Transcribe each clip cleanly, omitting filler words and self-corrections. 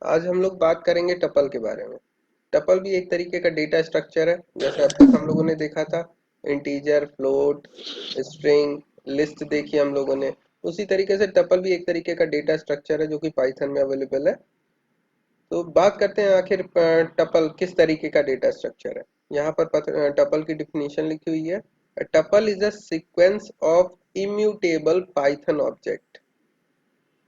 आज हम लोग बात करेंगे टपल के बारे में। टपल भी एक तरीके का डेटा स्ट्रक्चर है, जैसे अब तक हम लोगों ने देखा था इंटीजर, फ्लोट, स्ट्रिंग, लिस्ट देखी हम लोगों ने। उसी तरीके से टपल भी एक तरीके का डेटा स्ट्रक्चर है जो कि पाइथन में अवेलेबल है। तो बात करते हैं आखिर टपल किस तरीके का डेटा स्ट्रक्चर है। यहाँ पर टपल की डिफिनीशन लिखी हुई है। Tuple is a sequence of immutable Python object.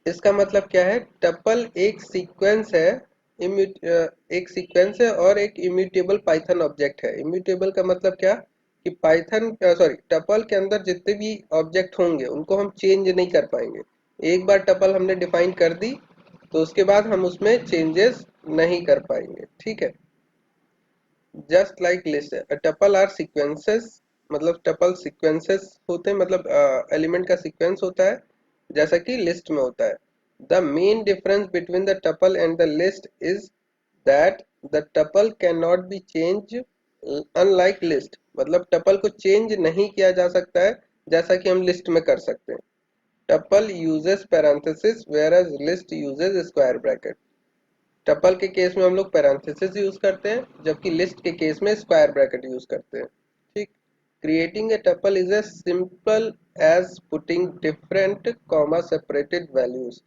इसका मतलब क्या है? टपल एक सीक्वेंस है, एक सीक्वेंस है और एक इम्यूटेबल पाइथन ऑब्जेक्ट है। इम्यूटेबल का मतलब क्या कि पाइथन सॉरी टपल के अंदर जितने भी ऑब्जेक्ट होंगे उनको हम चेंज नहीं कर पाएंगे। एक बार टपल हमने डिफाइन कर दी तो उसके बाद हम उसमें चेंजेस नहीं कर पाएंगे। ठीक है, just like list. Tuple are sequences, मतलब टपल सीक्वेंसेस होते हैं, मतलब एलिमेंट का सीक्वेंस होता है जैसा कि लिस्ट में होता है। The main difference between the tuple and the list is that the tuple can not be change unlike list. मतलब टपल को चेंज नहीं किया जा सकता है जैसा कि हम लिस्ट में कर सकते हैं। Tuple uses parenthesis whereas list uses square bracket. Tuple के केस में हम लोग पैरेंथेसिस यूज करते हैं जबकि लिस्ट के केस में स्क्वायर ब्रैकेट यूज करते हैं। ठीक, creating a tuple is as simple as putting different comma separated values.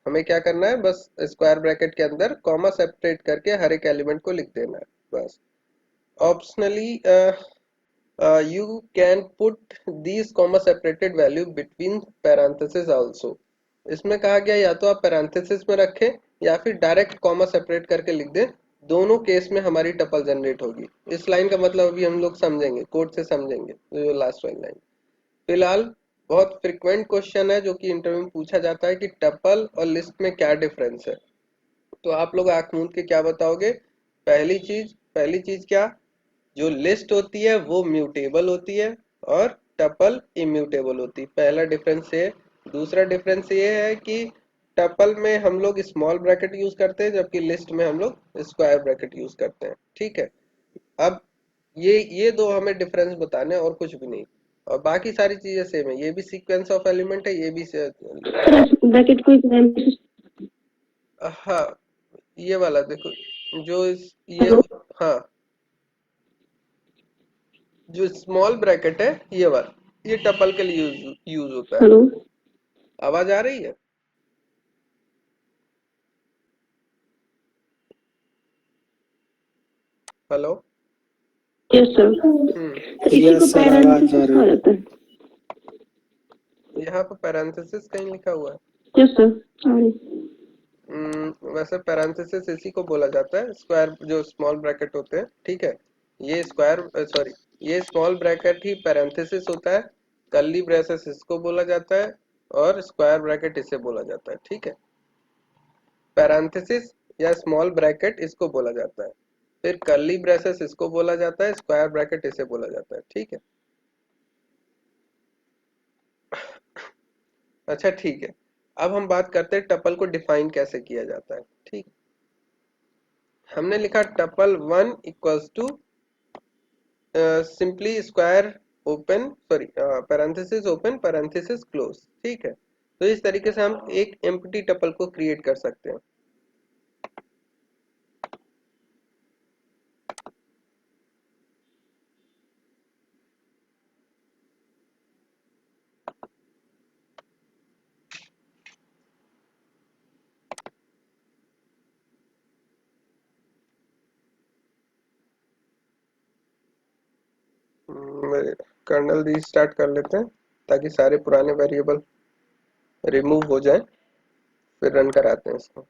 हमें क्या करना है, बस स्क्वायर ब्रैकेट के अंदर कॉमा सेपरेट करके हर एक एलिमेंट को लिख देना है बस। Optionally you can put these comma separated value between parentheses also। इसमें कहा गया या तो आप पैरेंथेसिस में रखें या फिर डायरेक्ट कॉमा सेपरेट करके लिख दें। दोनों केस में हमारी टपल जनरेट होगी। इस लाइन का मतलब अभी हम लोग समझेंगे, कोड से समझेंगे जो लास्ट वाली लाइन। फिलहाल बहुत फ्रिक्वेंट क्वेश्चन है जो कि इंटरव्यू में पूछा जाता है कि टपल और लिस्ट में क्या डिफरेंस है। तो आप लोग आंख मूंद के क्या बताओगे? पहली चीज क्या? जो लिस्ट होती है वो म्यूटेबल होती है और टपल इम्यूटेबल होती है। पहला डिफरेंस ये। दूसरा डिफरेंस ये है कि टपल में हम लोग स्मॉल ब्रैकेट यूज करते हैं जबकि लिस्ट में हम लोग स्क्वायर ब्रैकेट यूज करते हैं। ठीक है, अब ये दो हमें डिफरेंस बताने हैं और कुछ भी नहीं। और बाकी सारी चीजें सेम है, ये भी सीक्वेंस ऑफ एलिमेंट है, ये भी ब्रैकेट को हाँ, ये वाला देखो, जो ये, हेलो। हाँ, जो स्मॉल ब्रैकेट है ये वाला, ये टपल के लिए यूज होता है। हेलो। आवाज आ रही है? हेलो। Yes sir. हम्म। तो इसी को यस सर, आवाज आ पैरेंथेसिस रही कहा है। जाता है। यहाँ पर पैरेंथेसिस कहीं लिखा हुआ है? Yes sir, sorry. वैसे पैरेंथेसिस इसी को बोला जाता है, स्क्वायर जो स्मॉल ब्रैकेट होते हैं। ठीक है, ये स्क्वायर सॉरी ये स्मॉल ब्रैकेट ही पैरेंथेसिस होता है। कर्ली ब्रेसेस इसको बोला जाता है और स्क्वायर ब्रैकेट इसे बोला जाता है। ठीक है, पैरेंथेसिस या स्मॉल ब्रैकेट इसको बोला जाता है, फिर कर्ली ब्रेसेस इसको बोला जाता है, स्क्वायर ब्रैकेट इसे बोला जाता है। ठीक है, अच्छा ठीक है। अब हम बात करते हैं टपल को डिफाइन कैसे किया जाता है। ठीक, हमने लिखा tuple one equals to simply square open sorry parenthesis open parenthesis close. ठीक है, तो इस तरीके से हम एक एम्प्टी टपल को क्रिएट कर सकते हैं। कर्नल रीस्टार्ट कर लेते हैं ताकि सारे पुराने वेरिएबल रिमूव हो जाए, फिर रन कराते हैं इसको।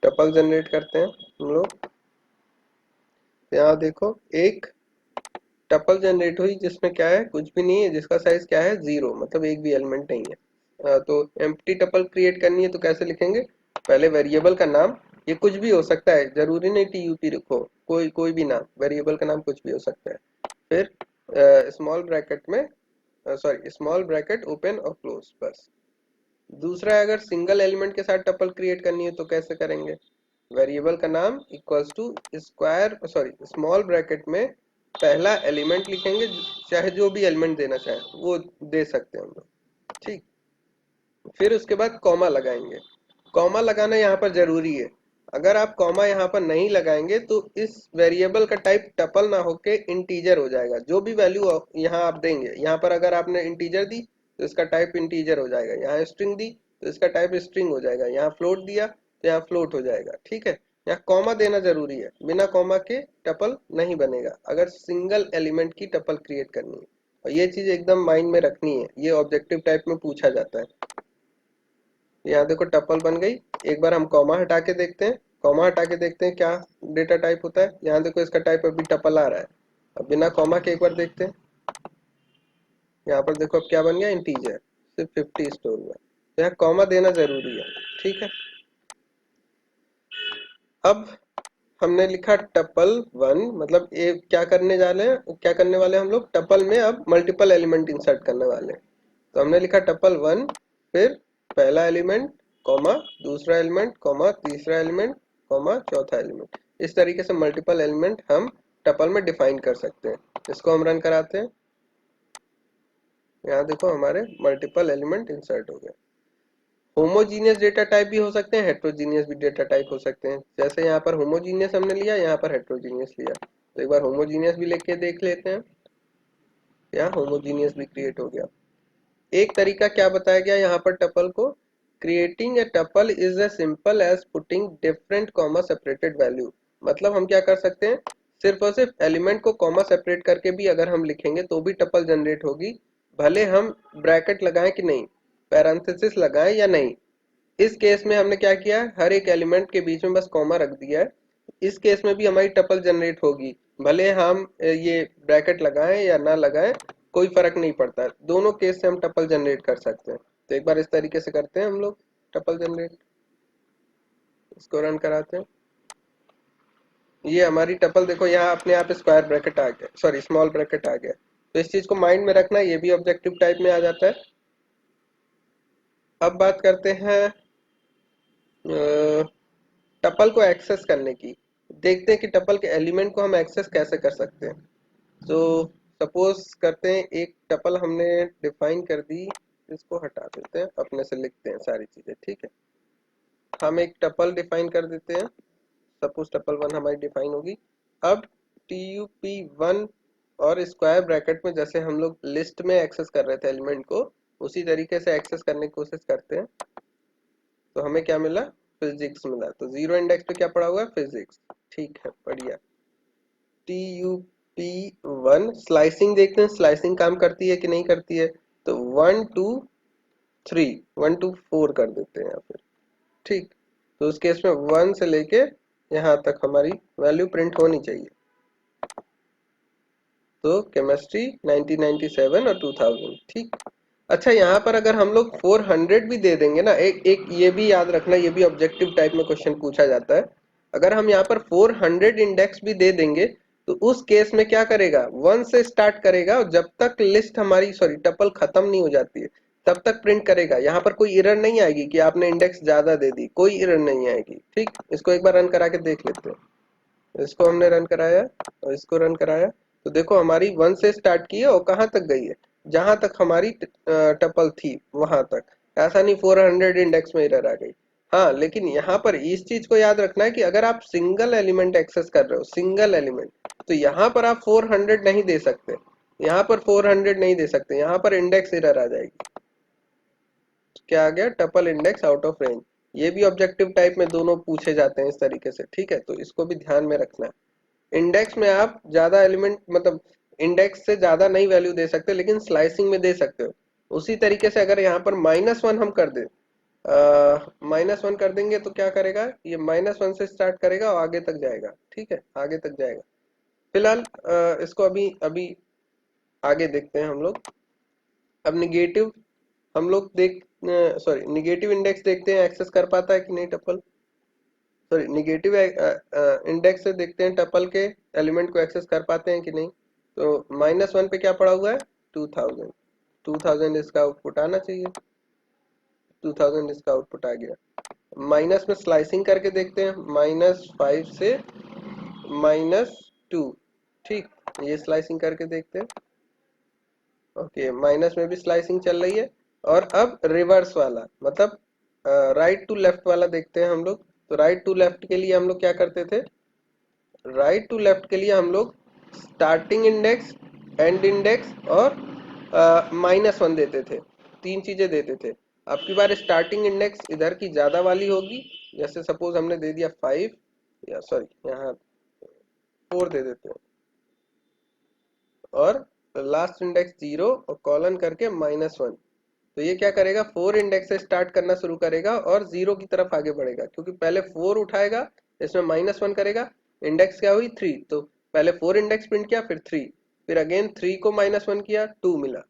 टपल जनरेट करते हैं हम लोग। यहाँ देखो, एक टपल जनरेट हुई जिसमें क्या है, कुछ भी नहीं है, जिसका साइज क्या है, 0, मतलब एक भी एलिमेंट नहीं है। तो एम्प्टी टपल क्रिएट करनी है तो कैसे लिखेंगे? पहले वेरिएबल का नाम, ये कुछ भी हो सकता है, जरूरी नहीं टीयूपी रखो, कोई कोई भी नाम, वेरिएबल का नाम कुछ भी हो सकता है। फिर स्मॉल ब्रैकेट में सॉरी स्मॉल ब्रैकेट ओपन और क्लोज बस। दूसरा है, अगर सिंगल एलिमेंट के साथ टपल क्रिएट करनी है तो कैसे करेंगे? वेरिएबल का नाम equals to square sorry small bracket में पहला एलिमेंट लिखेंगे, चाहे जो भी एलिमेंट देना चाहे वो दे सकते हैं हम लोग, ठीक। फिर उसके बाद कॉमा लगाएंगे। कॉमा लगाना यहाँ पर जरूरी है। अगर आप कॉमा यहाँ पर नहीं लगाएंगे तो इस वेरिएबल का टाइप टपल ना होके इंटीजर हो जाएगा। जो भी वैल्यू यहाँ आप देंगे, यहाँ पर अगर आपने इंटीजर दी तो इसका टाइप इंटीजर हो जाएगा, यहाँ स्ट्रिंग दी तो इसका टाइप स्ट्रिंग हो जाएगा, यहाँ फ्लोट दिया तो यहाँ फ्लोट हो जाएगा, ठीक है। यहाँ कॉमा देना जरूरी है, बिना कॉमा के टपल नहीं बनेगा अगर सिंगल एलिमेंट की टपल क्रिएट करनी है। और ये चीज एकदम माइंड में रखनी है, ये ऑब्जेक्टिव टाइप में पूछा जाता है। यहाँ देखो टपल बन गई। एक बार हम कॉमा हटा के देखते हैं, कॉमा हटा के देखते हैं क्या डेटा टाइप होता है। यहाँ देखो इसका टाइप अभी टपल आ रहा है। अब बिना कॉमा के एक बार देखते हैं, यहाँ पर देखो अब क्या बन गया, इंटीजर, सिर्फ 50 स्टोर हुआ। तो यहाँ कॉमा देना जरूरी है, ठीक है। अब हमने लिखा टपल वन, मतलब ये क्या करने जा रहे हैं, क्या करने वाले हैं हम लोग, टपल में अब मल्टीपल एलिमेंट इंसर्ट करने वाले हैं। तो हमने लिखा टपल वन, फिर पहला एलिमेंट कॉमा दूसरा एलिमेंट कॉमा तीसरा एलिमेंट कॉमा चौथा एलिमेंट। इस तरीके से मल्टीपल एलिमेंट हम टपल में डिफाइन कर सकते हैं। इसको हम रन कराते हैं। यहाँ देखो हमारे मल्टीपल एलिमेंट इंसर्ट हो गए। होमोजीनियस डेटा टाइप भी हो सकते हैं, हेट्रोजीनियस भी डेटा टाइप हो सकते हैं। जैसे यहाँ पर होमोजीनियस हमने लिया, यहाँ पर हेट्रोजीनियस लिया। तो एक बार होमोजीनियस भी लेके देख लेते हैं। यहाँ होमोजीनियस भी क्रिएट हो गया। एक तरीका क्या बताया गया यहाँ पर टपल को, creating a tuple is a simple as putting different comma separated value. मतलब हम क्या कर सकते हैं, सिर्फ और सिर्फ एलिमेंट को कॉमा सेपरेट करके भी अगर हम लिखेंगे तो भी टपल जनरेट होगी, भले हम ब्रैकेट लगाएं कि नहीं, पैरेंथेसिस लगाएं या नहीं। इस केस में हमने क्या किया, हर एक एलिमेंट के बीच में बस कॉमा रख दिया है। इस केस में भी हमारी टपल जनरेट होगी, भले हम ये ब्रैकेट लगाएं या ना लगाएं, कोई फर्क नहीं पड़ता। दोनों केस से हम टपल जनरेट कर सकते हैं। तो एक बार इस तरीके से करते हैं हम लोग टपल जनरेट। इसको रन कराते हैं। ये हमारी टपल देखो यहाँ अपने आप स्क्वायर ब्रैकेट आ गया, सॉरी स्मॉल ब्रैकेट आ गया। तो इस चीज को माइंड में रखना, ये भी ऑब्जेक्टिव टाइप में आ जाता है। अब बात करते हैं टपल को एक्सेस करने की। देखते हैं कि टपल के एलिमेंट को हम एक्सेस कैसे कर सकते हैं। तो सपोज करते हैं एक टपल हमने डिफाइन कर दी, इसको हटा देते हैं, अपने से लिखते हैं सारी चीजें, ठीक है। हम एक टपल डिफाइन कर देते हैं, सपोज टपल वन हमारी डिफाइन होगी। अब tup1 और स्क्वायर ब्रैकेट में जैसे हम लोग लिस्ट में एक्सेस कर रहे थे एलिमेंट को, उसी तरीके से एक्सेस करने की कोशिश करते हैं। तो हमें क्या मिला, फिजिक्स मिला। तो जीरो इंडेक्स पे क्या पड़ा हुआ है, फिजिक्स, ठीक है, बढ़िया। tup1 स्लाइसिंग देखते हैं, स्लाइसिंग काम करती है कि नहीं करती है। तो 1 2 3 1 2 4 कर देते हैं, या फिर ठीक। तो उस केस में 1 से लेके यहाँ तक हमारी वैल्यू प्रिंट होनी चाहिए। तो केमिस्ट्री 1997 और 2000, ठीक। अच्छा, यहाँ पर अगर हम लोग 400 भी दे देंगे ना, एक एक ये भी याद रखना, ये भी ऑब्जेक्टिव टाइप में क्वेश्चन पूछा जाता है। अगर हम यहाँ पर 400 इंडेक्स भी दे देंगे तो उस केस में क्या करेगा, 1 से स्टार्ट करेगा और जब तक लिस्ट हमारी सॉरी टपल खत्म नहीं हो जाती है तब तक प्रिंट करेगा। यहाँ पर कोई एरर नहीं आएगी कि आपने इंडेक्स ज्यादा दे दी, कोई एरर नहीं आएगी, ठीक। इसको एक बार रन करा के देख लेते हैं। इसको हमने रन कराया और इसको रन कराया। तो देखो हमारी 1 से स्टार्ट की है और कहाँ तक गई है, जहां तक हमारी टपल थी वहां तक। ऐसा नहीं 400 इंडेक्स में एरर आ गई। हाँ, लेकिन यहाँ पर इस चीज को याद रखना है कि अगर आप सिंगल एलिमेंट एक्सेस कर रहे हो, सिंगल एलिमेंट, तो यहाँ पर आप 400 नहीं दे सकते, यहाँ पर 400 नहीं दे सकते, यहाँ पर इंडेक्स एरर आ जाएगी। क्या आ गया, tuple index out of range. ये भी ऑब्जेक्टिव टाइप में दोनों पूछे जाते हैं इस तरीके से, ठीक है। तो इसको भी ध्यान में रखना है। इंडेक्स में आप ज्यादा एलिमेंट मतलब इंडेक्स से ज्यादा नहीं वैल्यू दे सकते, लेकिन स्लाइसिंग में दे सकते हो। उसी तरीके से अगर यहाँ पर -1 हम कर दें, -1 कर देंगे तो क्या करेगा, ये -1 से स्टार्ट करेगा और आगे तक जाएगा, ठीक है, आगे तक जाएगा। फिलहाल इसको अभी अभी आगे देखते हैं हम लोग। अब निगेटिव हम लोग देख सॉरी निगेटिव इंडेक्स देखते हैं, एक्सेस कर पाता है कि नहीं टपल, सॉरी निगेटिव इंडेक्स से देखते हैं टपल के एलिमेंट को एक्सेस कर पाते हैं कि नहीं। तो -1 पे क्या पड़ा हुआ है, 2000 इसका आउटपुट आना चाहिए। 2000 इसका आउटपुट आ गया। माइनस में स्लाइसिंग करके देखते हैं, -5 से -2। ठीक, ये स्लाइसिंग करके देखते हैं। ओके, माइनस में भी स्लाइसिंग चल रही है। और अब रिवर्स वाला मतलब राइट टू लेफ्ट वाला देखते हैं हम लोग। तो राइट टू लेफ्ट के लिए हम लोग क्या करते थे, राइट टू लेफ्ट के लिए हम लोग स्टार्टिंग इंडेक्स, एंड इंडेक्स और -1 देते थे। तीन चीजें देते थे। अब की बार स्टार्टिंग इंडेक्स इधर की ज्यादा वाली होगी, जैसे सपोज हमने दे दिया 5, या सॉरी यहाँ 4 दे देते हैं, और लास्ट इंडेक्स 0 और कॉलन करके -1। तो ये क्या करेगा, 4 इंडेक्स से स्टार्ट करना शुरू करेगा और 0 की तरफ आगे बढ़ेगा, क्योंकि पहले 4 उठाएगा, इसमें -1 करेगा, इंडेक्स क्या हुई 3, तो पहले 4 इंडेक्स प्रिंट किया, फिर 3, फिर अगेन 3 को -1 किया, 2 मिला,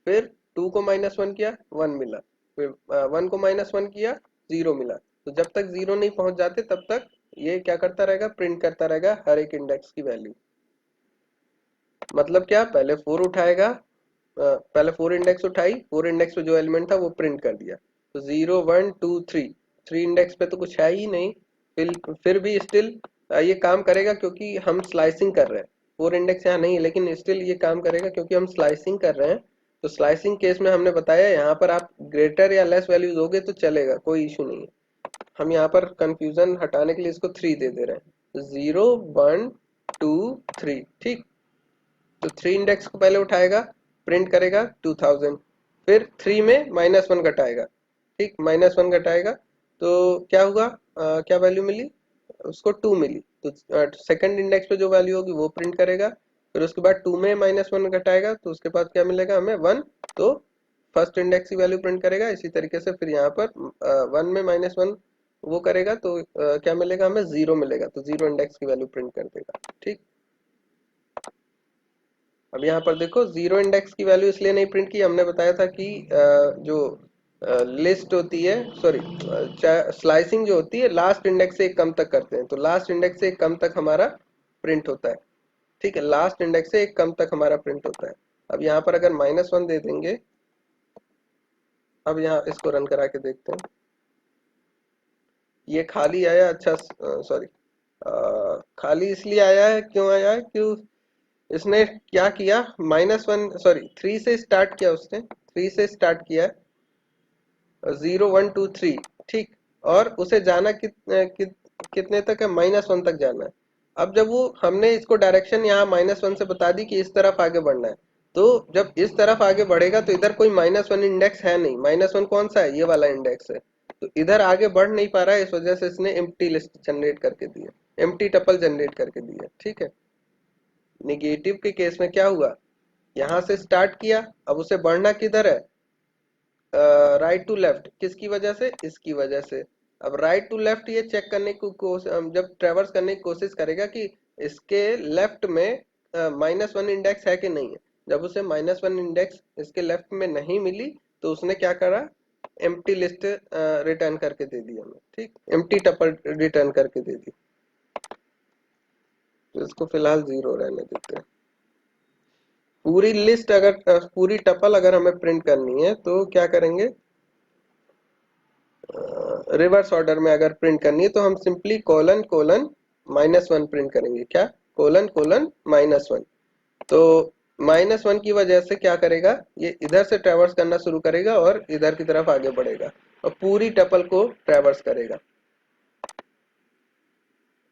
फिर 2 को -1 किया, 1 मिला, फिर 1 को -1 किया, 0 मिला। तो जब तक 0 नहीं पहुंच जाते तब तक ये क्या करता रहेगा, प्रिंट करता रहेगा हर एक इंडेक्स की वैल्यू। मतलब क्या, पहले 4 उठाएगा, पहले 4 इंडेक्स उठाई, 4 इंडेक्स पे जो एलिमेंट था वो प्रिंट कर दिया। तो 0 1 2 3, 3 इंडेक्स पे तो कुछ है ही नहीं। फिर भी स्टिल ये काम करेगा क्योंकि हम स्लाइसिंग कर रहे हैं। 4 इंडेक्स यहाँ नहीं है, लेकिन स्टिल ये काम करेगा क्योंकि हम स्लाइसिंग कर रहे हैं। तो स्लाइसिंग केस में हमने बताया यहाँ पर आप ग्रेटर या लेस वैल्यूज दोगे तो चलेगा, कोई इशू नहीं है। हम यहाँ पर कंफ्यूजन हटाने के लिए इसको 3 दे दे रहे हैं, 0 1 2 3। ठीक, तो 3 इंडेक्स को पहले उठाएगा, प्रिंट करेगा 2000, फिर 3 में -1 घटाएगा। ठीक, -1 घटाएगा तो क्या हुआ, क्या वैल्यू मिली उसको, 2 मिली। तो सेकंड इंडेक्स पे जो वैल्यू होगी वो प्रिंट करेगा, फिर उसके बाद 2 में -1 घटाएगा तो उसके बाद क्या मिलेगा हमें, 1। तो फर्स्ट इंडेक्स की वैल्यू प्रिंट करेगा। इसी तरीके से फिर यहाँ पर 1 में -1 वो करेगा तो क्या मिलेगा हमें, 0 मिलेगा, तो 0 इंडेक्स की वैल्यू प्रिंट कर देगा। ठीक, अब यहाँ पर देखो 0 इंडेक्स की वैल्यू इसलिए नहीं प्रिंट की, हमने बताया था कि जो लिस्ट होती है, सॉरी स्लाइसिंग जो होती है लास्ट इंडेक्स से एक कम तक करते हैं, तो लास्ट इंडेक्स से एक कम तक हमारा प्रिंट होता है। ठीक है, लास्ट इंडेक्स से एक कम तक हमारा प्रिंट होता है। अब यहाँ पर अगर -1 दे देंगे, अब यहाँ इसको रन करा के देखते हैं, ये खाली आया। अच्छा, सॉरी, खाली इसलिए आया है, क्यों आया है, क्यों इसने क्या किया, -1 सॉरी 3 से स्टार्ट किया, उसने 3 से स्टार्ट किया, 0 1 2 3। ठीक, और उसे जाना कितने तक है, -1 तक जाना है। अब जब वो हमने इसको डायरेक्शन यहाँ -1 से बता दी कि इस तरफ आगे बढ़ना है, तो जब इस तरफ आगे बढ़ेगा तो इधर कोई -1 इंडेक्स है नहीं, -1 कौन सा है, ये वाला इंडेक्स है। तो इधर आगे बढ़ नहीं पा रहा है, इस वजह से इसने एम्प्टी लिस्ट जनरेट करके दी है, एम्प्टी टपल जनरेट करके दी है। ठीक है, निगेटिव के केस में क्या हुआ, यहां से स्टार्ट किया, अब उसे बढ़ना किधर है, राइट टू लेफ्ट, किसकी वजह से, इसकी वजह से। अब राइट टू लेफ्ट ये चेक करने की जब ट्रेवर्स करने की कोशिश करेगा कि इसके लेफ्ट में -1 इंडेक्स है कि नहीं है। जब उसे -1 इंडेक्स इसके लेफ्ट में नहीं मिली तो उसने क्या करा, एम्प्टी लिस्ट रिटर्न करके दे दी हमें। ठीक, एम्प्टी टपल रिटर्न करके दे दी, तो इसको फिलहाल 0 रहने देते हैं। पूरी लिस्ट अगर पूरी टपल अगर हमें प्रिंट करनी है तो क्या करेंगे, रिवर्स ऑर्डर में अगर प्रिंट करनी है तो हम सिंपली कोलन कोलन -1 प्रिंट करेंगे। क्या, कोलन कोलन -1। तो -1 की वजह से क्या करेगा, ये इधर से ट्रेवर्स करना शुरू करेगा और इधर की तरफ आगे बढ़ेगा और पूरी टपल को ट्रेवर्स करेगा।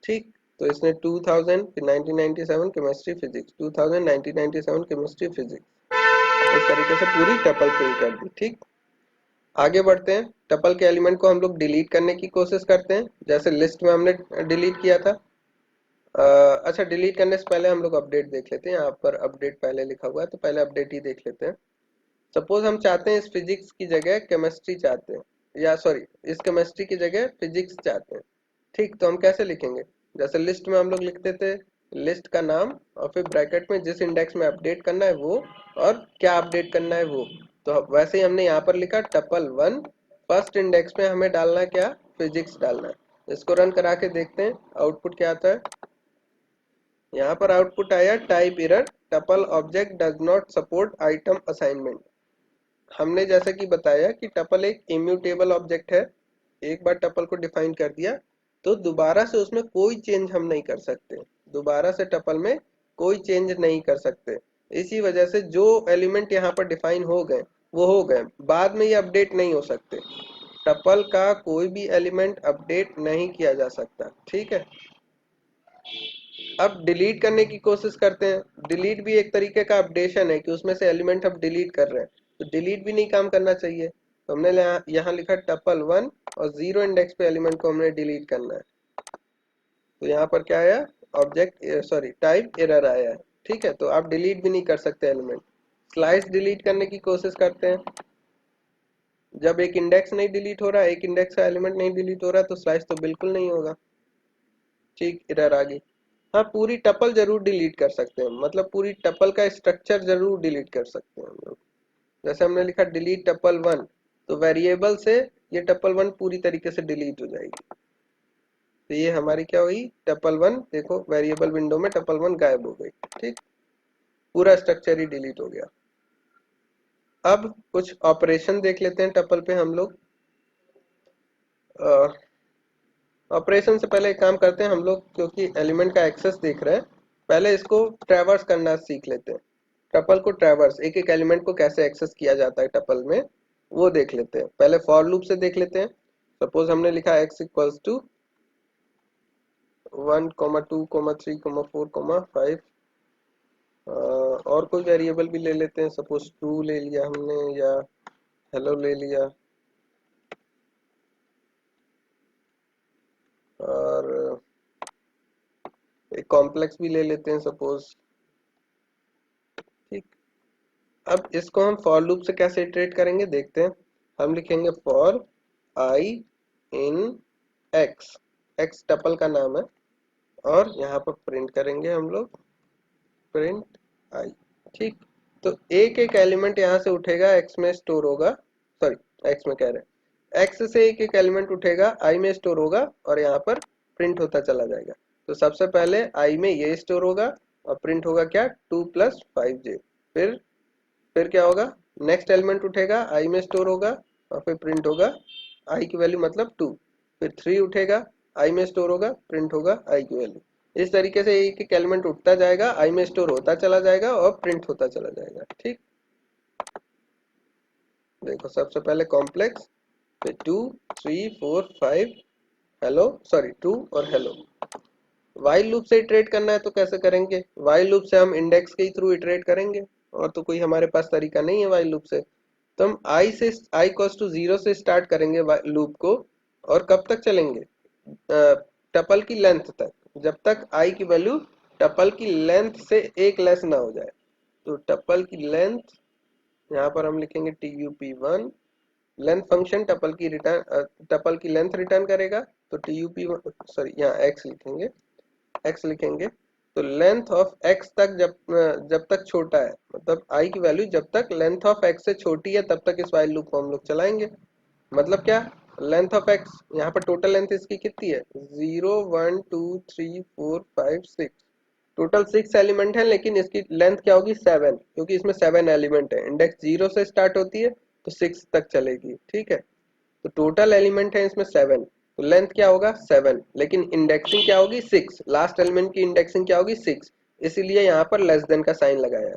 ठीक, तो इसने 2000, फिर 1997 केमिस्ट्री फिजिक्स, 2000 1997 केमिस्ट्री फिजिक्स, इस तरीके से पूरी टपल प्रिंट कर दी। ठीक, आगे बढ़ते हैं, टपल के एलिमेंट को हम लोग डिलीट करने की कोशिश करते हैं, जैसे लिस्ट में हमने डिलीट किया था। अच्छा, डिलीट करने से पहले हम लोग अपडेट देख लेते हैं, यहाँ पर अपडेट पहले लिखा हुआ है तो पहले अपडेट ही देख लेते हैं। सपोज हम चाहते हैं इस फिजिक्स की जगह केमिस्ट्री चाहते हैं, या सॉरी इस केमिस्ट्री की जगह फिजिक्स चाहते हैं। ठीक, तो हम कैसे लिखेंगे, जैसे लिस्ट में हम लोग लिखते थे लिस्ट का नाम और फिर ब्रैकेट में जिस इंडेक्स में अपडेट करना है वो और क्या अपडेट करना है वो। तो वैसे ही हमने यहाँ पर लिखा टपल 1, फर्स्ट इंडेक्स में हमें डालना है क्या, फिजिक्स डालना है। इसको रन करा के देखते हैं आउटपुट क्या आता है। यहाँ पर आउटपुट आया type error, tuple object does not support item assignment. हमने जैसा कि बताया कि टपल एक इम्यूटेबल ऑब्जेक्ट है। एक बार टपल को डिफाइन कर दिया तो दोबारा से उसमें कोई चेंज हम नहीं कर सकते। दोबारा से टपल में कोई चेंज नहीं कर सकते। इसी वजह से जो एलिमेंट यहाँ पर डिफाइन हो गए वो हो गए, बाद में ये अपडेट नहीं हो सकते। टपल का कोई भी एलिमेंट अपडेट नहीं किया जा सकता। ठीक है। अब डिलीट करने की कोशिश करते हैं। डिलीट भी एक तरीके का अपडेशन है कि उसमें से एलिमेंट हम डिलीट कर रहे हैं, तो डिलीट भी नहीं काम करना चाहिए। तो हमने यहाँ लिखा टपल 1 और 0 इंडेक्स पे एलिमेंट को हमने डिलीट करना है। तो यहाँ पर क्या आया, ऑब्जेक्ट सॉरी टाइप एरर आया है। ठीक है, तो आप डिलीट भी नहीं कर सकते एलिमेंट। स्लाइस डिलीट करने की कोशिश करते हैं। जब एक इंडेक्स नहीं डिलीट हो रहा, एक इंडेक्स का एलिमेंट नहीं डिलीट हो रहा, तो स्लाइस तो बिल्कुल नहीं होगा। ठीक, एरर आ गई। हाँ, पूरी टपल जरूर डिलीट कर सकते हैं, मतलब पूरी टपल का स्ट्रक्चर जरूर डिलीट कर सकते हैं हम लोग। जैसे हमने लिखा डिलीट टपल 1, तो वेरिएबल से ये टपल 1 पूरी तरीके से डिलीट हो जाएगी। तो ये हमारी क्या हुई, टपल 1, देखो वेरिएबल विंडो में टपल 1 गायब हो गई। ठीक, पूरा स्ट्रक्चर ही डिलीट हो गया। अब कुछ ऑपरेशन देख लेते हैं टपल पे हम लोग। ऑपरेशन से पहले एक काम करते हैं हम लोग, क्योंकि एलिमेंट का एक्सेस देख रहे हैं, पहले इसको ट्रैवर्स करना सीख लेते हैं। टपल को ट्रैवर्स, एक एक एलिमेंट को कैसे एक्सेस किया जाता है टपल में, वो देख लेते हैं। पहले फॉर लूप से देख लेते हैं। सपोज हमने लिखा x इक्वल्स टू 1, 2, 3, 4, 5। और कोई वेरिएबल भी ले लेते हैं, सपोज 2 ले लिया हमने, या हेलो ले लिया, और एक कॉम्प्लेक्स भी ले लेते हैं सपोज। ठीक, अब इसको हम फॉर लूप से कैसे इटरेट करेंगे देखते हैं। हम लिखेंगे for I in x, x tuple का नाम है, और यहाँ पर प्रिंट करेंगे हम लोग प्रिंट आई। ठीक, तो एक एक एलिमेंट यहाँ से उठेगा, एक्स में स्टोर होगा, सॉरी एक्स में कह रहे हैं, एक्स से एक एक एलिमेंट उठेगा, आई में स्टोर होगा, और यहाँ पर प्रिंट होता चला जाएगा। तो सबसे पहले आई में ये स्टोर होगा, और प्रिंट होगा क्या, 2 + 5j। फिर क्या होगा, नेक्स्ट एलिमेंट उठेगा, आई में स्टोर होगा, और फिर प्रिंट होगा आई की वैल्यू मतलब 2। फिर 3 उठेगा, आई में स्टोर होगा, प्रिंट होगा आई की वैल्यू। इस तरीके से एक एक एलिमेंट उठता जाएगा, आई में स्टोर होता चला जाएगा, और प्रिंट होता चला जाएगा। ठीक, देखो सबसे पहले कॉम्प्लेक्स, फिर 2, 3, 4, 5, हेलो सॉरी 2 और हेलो। वाइल लूप से इटरेट करना है तो कैसे करेंगे, वाइल लूप से हम इंडेक्स के ही थ्रू इटरेट करेंगे, और तो कोई हमारे पास तरीका नहीं है वाइल लूप से। तो हम आई इक्वल्स टू 0 से स्टार्ट करेंगे लूप को, और कब तक चलेंगे, टपल की लेंथ तक, जब तक आई की वैल्यू टपल की लेंथ से एक लेस ना हो जाए। तो टपल की लेंथ, यहाँ पर हम लिखेंगे tup1। लेंथ फंक्शन टपल की लेंथ रिटर्न करेगा, तो tup1 सॉरी यहाँ x लिखेंगे। तो लेंथ ऑफ x तक, जब तक छोटा है, मतलब i की वैल्यू जब तक लेंथ ऑफ x से छोटी है तब तक इस वाइल लूप को हम लोग चलाएंगे। मतलब क्या, लेंथ ऑफ x, यहाँ पर टोटल लेंथ इसकी कितनी है, 0, 1, 2, 3, 4, 5, 6। टोटल 6 एलिमेंट है, लेकिन इसकी लेंथ क्या होगी, 7, क्योंकि इसमें 7 एलिमेंट है। इंडेक्स 0 से स्टार्ट होती है तो 6 तक चलेगी। ठीक है, तो टोटल एलिमेंट है इसमें 7, तो लेंथ क्या होगा 7, लेकिन इंडेक्सिंग क्या होगी 6, लास्ट एलिमेंट की इंडेक्सिंग क्या होगी 6। इसीलिए यहाँ पर लेस देन का साइन लगाया है,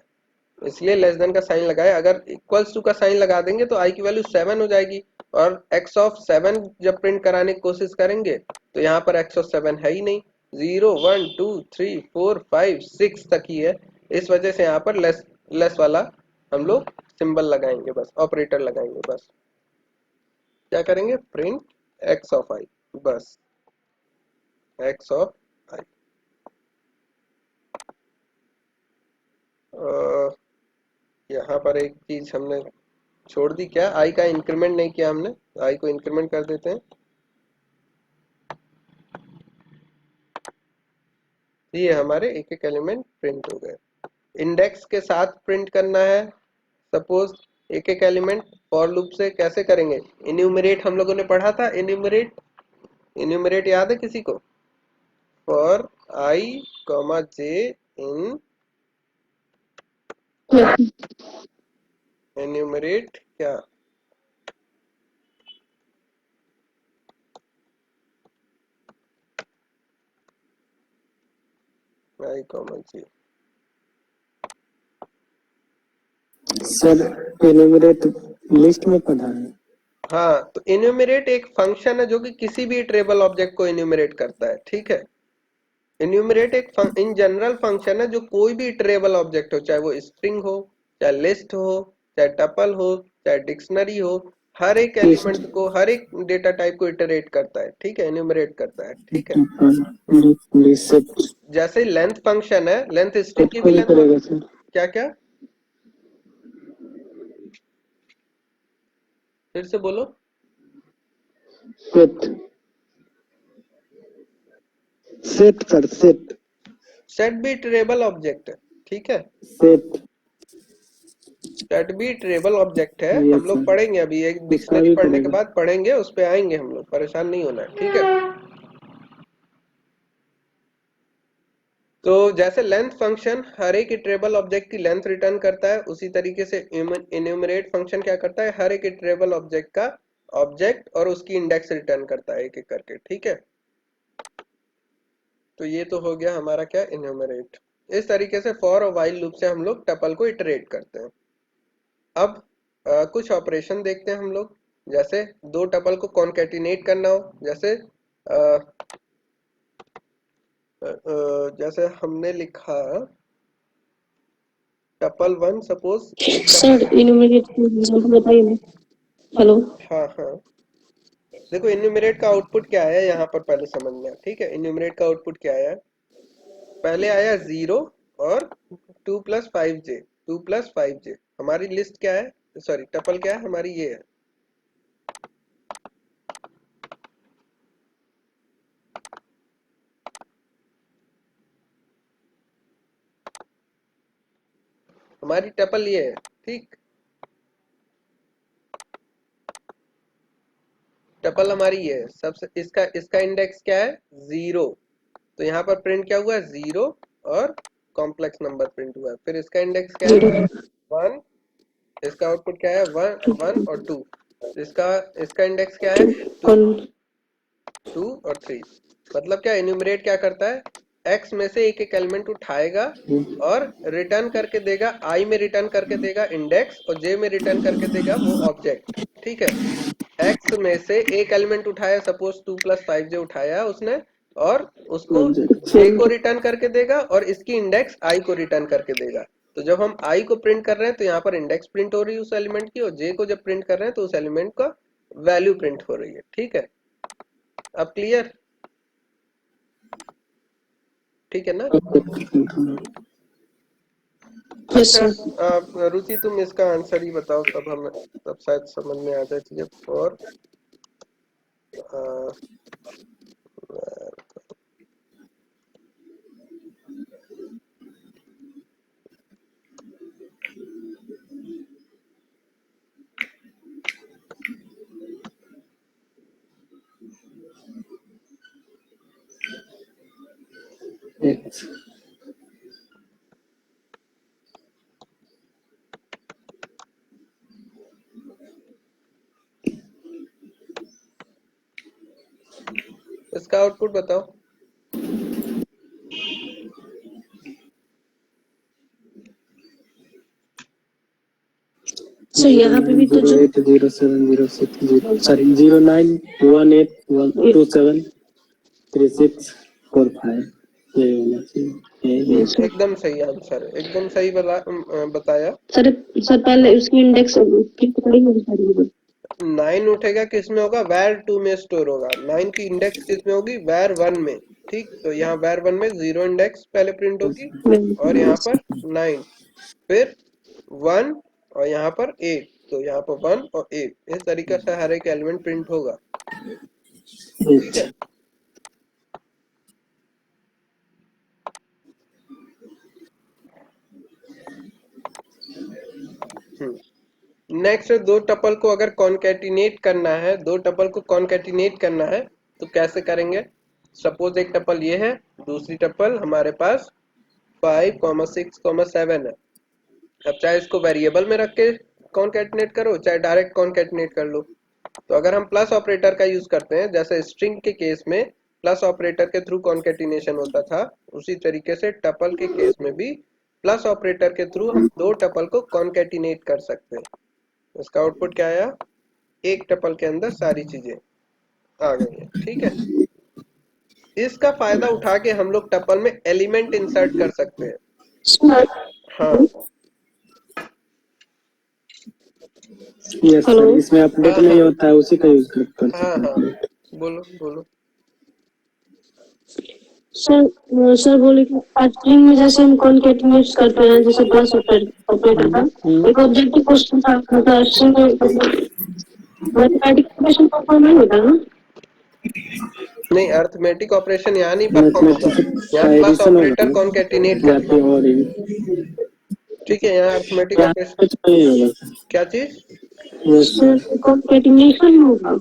इसलिए लेस देन का साइन लगाया। अगर इक्वल्स टू का साइन लगा देंगे तो आई की वैल्यू 7 हो जाएगी, और x ऑफ 7 जब प्रिंट कराने की कोशिश करेंगे तो यहाँ पर x ऑफ 7 है ही नहीं, 0, 1, 2, 3, 4, 5, 6 तक ही है। इस वजह से यहाँ पर लेस लेस वाला हम लोग सिंबल लगाएंगे, बस ऑपरेटर लगाएंगे। बस क्या करेंगे, प्रिंट x ऑफ आई, बस x ऑफ आई। यहाँ पर एक चीज हमने छोड़ दी, क्या, आई का इंक्रीमेंट नहीं किया हमने, आई को इंक्रीमेंट कर देते हैं। ये हमारे एक एक एलिमेंट प्रिंट हो गए। इंडेक्स के साथ प्रिंट करना है, सपोज एक एक एलिमेंट फॉर लूप से कैसे करेंगे, इन्यूमरेट हम लोगों ने पढ़ा था, इन्यूमरेट, इन्यूमरेट याद है किसी को, for I comma J in Yes. enumerate क्या? आई कॉमन सी। सर एनुमरेट लिस्ट में पढ़ा है। हाँ, तो इन्यूमरेट एक फंक्शन है जो कि किसी भी ट्रेबल ऑब्जेक्ट को इन्यूमरेट करता है, ठीक है। इन्यूमरेट एक इन जनरल फंक्शन है जो कोई भी ट्रेबल ऑब्जेक्ट हो, चाहे वो स्ट्रिंग हो, चाहे लिस्ट हो, चाहे टपल हो, चाहे डिक्शनरी हो, हर एक एलिमेंट को, हर एक डेटा टाइप को इटरेट करता है, ठीक है, इन्यूमरेट करता है, ठीक है। लिस्ट जैसे लेंथ फंक्शन है, लेंथ स्ट्रिंग की को भी भी लेंथ करेगा सर। क्या क्या? फिर से बोलो। Set set sir set. Set भी ट्रेबल ऑब्जेक्ट है, ठीक है। सेट सेट भी ट्रेबल ऑब्जेक्ट है, हम यस लोग सर। पढ़ेंगे अभी, एक उसका डिक्शनरी भी पढ़ने के करेगा। बाद पढ़ेंगे, उस पे आएंगे हम लोग, परेशान नहीं होना है, ठीक है। तो जैसे लेंथ फंक्शन हर एक इटरेबल ऑब्जेक्ट की लेंथ रिटर्न करता है, उसी तरीके से इन्यूमरेट फंक्शन क्या करता है, हर एक इटरेबल ऑब्जेक्ट का ऑब्जेक्ट और उसकी इंडेक्स रिटर्न करता है एक एक करके, ठीक है। तो ये तो हो गया हमारा क्या, इन्यूमरेट। इस तरीके से फॉर और व्हाइल लूप से हम लोग टपल को इटरेट करते हैं। अब कुछ ऑपरेशन देखते हैं हम लोग, जैसे दो टपल को कॉन्केटिनेट करना हो, जैसे जैसे हमने लिखा टपल वन, सपोज एक सर टपल। इन्यूमरेट एग्जांपल बताइए ना। हेलो। हाँ हाँ, देखो इन्यूमरेट का आउटपुट क्या आया यहाँ पर पहले समझना है, ठीक है। इन्यूमरेट का आउटपुट क्या आया, पहले आया 0 और 2 + 5j, 2 + 5j। हमारी लिस्ट क्या है, सॉरी टपल क्या है हमारी, ये है। हमारी टपल ये है, ठीक। टपल हमारी ये है, सबसे इसका इसका इंडेक्स क्या है, 0। तो यहाँ पर प्रिंट क्या हुआ है, 0 और कॉम्प्लेक्स नंबर प्रिंट हुआ है। फिर इसका इंडेक्स क्या है, 1। इसका आउटपुट क्या है, 1 और 2। इसका इसका इंडेक्स क्या है, 2, कौन 2 और 3। मतलब क्या, इन्यूमरेट क्या करता है, x में से एक एक एलिमेंट उठाएगा और रिटर्न करके देगा, i में रिटर्न करके देगा इंडेक्स, और j में रिटर्न करके देगा वो ऑब्जेक्ट, ठीक है। x में से एक एलिमेंट उठाया, सपोज 2 + 5j उठाया उसने, और उसको j को रिटर्न करके देगा और इसकी इंडेक्स i को रिटर्न करके देगा। तो जब हम i को प्रिंट कर रहे हैं तो यहाँ पर इंडेक्स प्रिंट हो रही है उस एलिमेंट की, और j को जब प्रिंट कर रहे हैं तो उस एलिमेंट का वैल्यू प्रिंट हो रही है, ठीक है। अब क्लियर, ठीक है ना। यस अच्छा, सर। रुचि तुम इसका आंसर ही बताओ, तब हम तब शायद समझ में आ जाए चीजें। और इसका आउटपुट बताओ। सर यहाँ पे भी तो जो 080706 सॉरी 0918127364 ये होना चाहिए। एकदम सही आंसर है, एकदम सही बताया। सर सर पहले उसकी इंडेक्स की पकड़ेंगे सारी। 9 उठेगा किस में होगा, var 2 में स्टोर होगा। 9 की इंडेक्स किस में होगी, var 1 में, ठीक। तो यहाँ var 1 में 0 इंडेक्स पहले प्रिंट होगी, और यहाँ पर 9, फिर 1, और यहाँ पर 8। तो यहाँ पर 1 और 8, इस तरीके से हर एक एलिमेंट प्रिंट होगा, ठीक है। नेक्स्ट, दो टपल को अगर कॉन्केटिनेट करना है, दो टपल को कॉन्केटिनेट करना है तो कैसे करेंगे। सपोज एक टपल ये है, दूसरी टपल हमारे पास 5, 6, 7 है। अब चाहे इसको वेरिएबल में रख के कॉन्कैटिनेट करो चाहे डायरेक्ट कॉन्कैटिनेट कर लो। तो अगर हम प्लस ऑपरेटर का यूज करते हैं, जैसे स्ट्रिंग के केस में प्लस ऑपरेटर के थ्रू कॉन्कैटिनेशन होता था, उसी तरीके से टपल के केस में भी प्लस ऑपरेटर के थ्रू हम दो टपल को कॉन्कैटिनेट कर सकते हैं। इसका आउटपुट क्या आया, एक टपल के अंदर सारी चीजें आ गई हैं। ठीक है, इसका फायदा उठा के हम लोग टपल में एलिमेंट इंसर्ट कर सकते हैं। सर हाँ यस सर, हेलो इसमें अपडेट हाँ नहीं हाँ होता है, उसी का यूज कर हाँ सकते हाँ, हैं। बोलो बोलो। सर बोले कि स्ट्रिंग में जैसे हम कॉन्केटिनेट करते हैं जैसे प्लस ऑपरेटर का एक ऑब्जेक्टिव क्वेश्चन था, मतलब स्ट्रिंग में मैथमेटिक ऑपरेशन परफॉर्म नहीं होता ना। नहीं, अर्थमेटिक ऑपरेशन यहाँ नहीं परफॉर्म होगा, मैथमेटिक्स यहाँ का प्लस एडिशन होगा ऑपरेटर कॉन्कैटिनेट ना, या करेगा। फिर और ठीक है, यहाँ अर्थमेटिक यहाँ ऑपरेशन कुछ नहीं होगा क्या चीज। सर। सर कॉन्केटिनेशन होगा,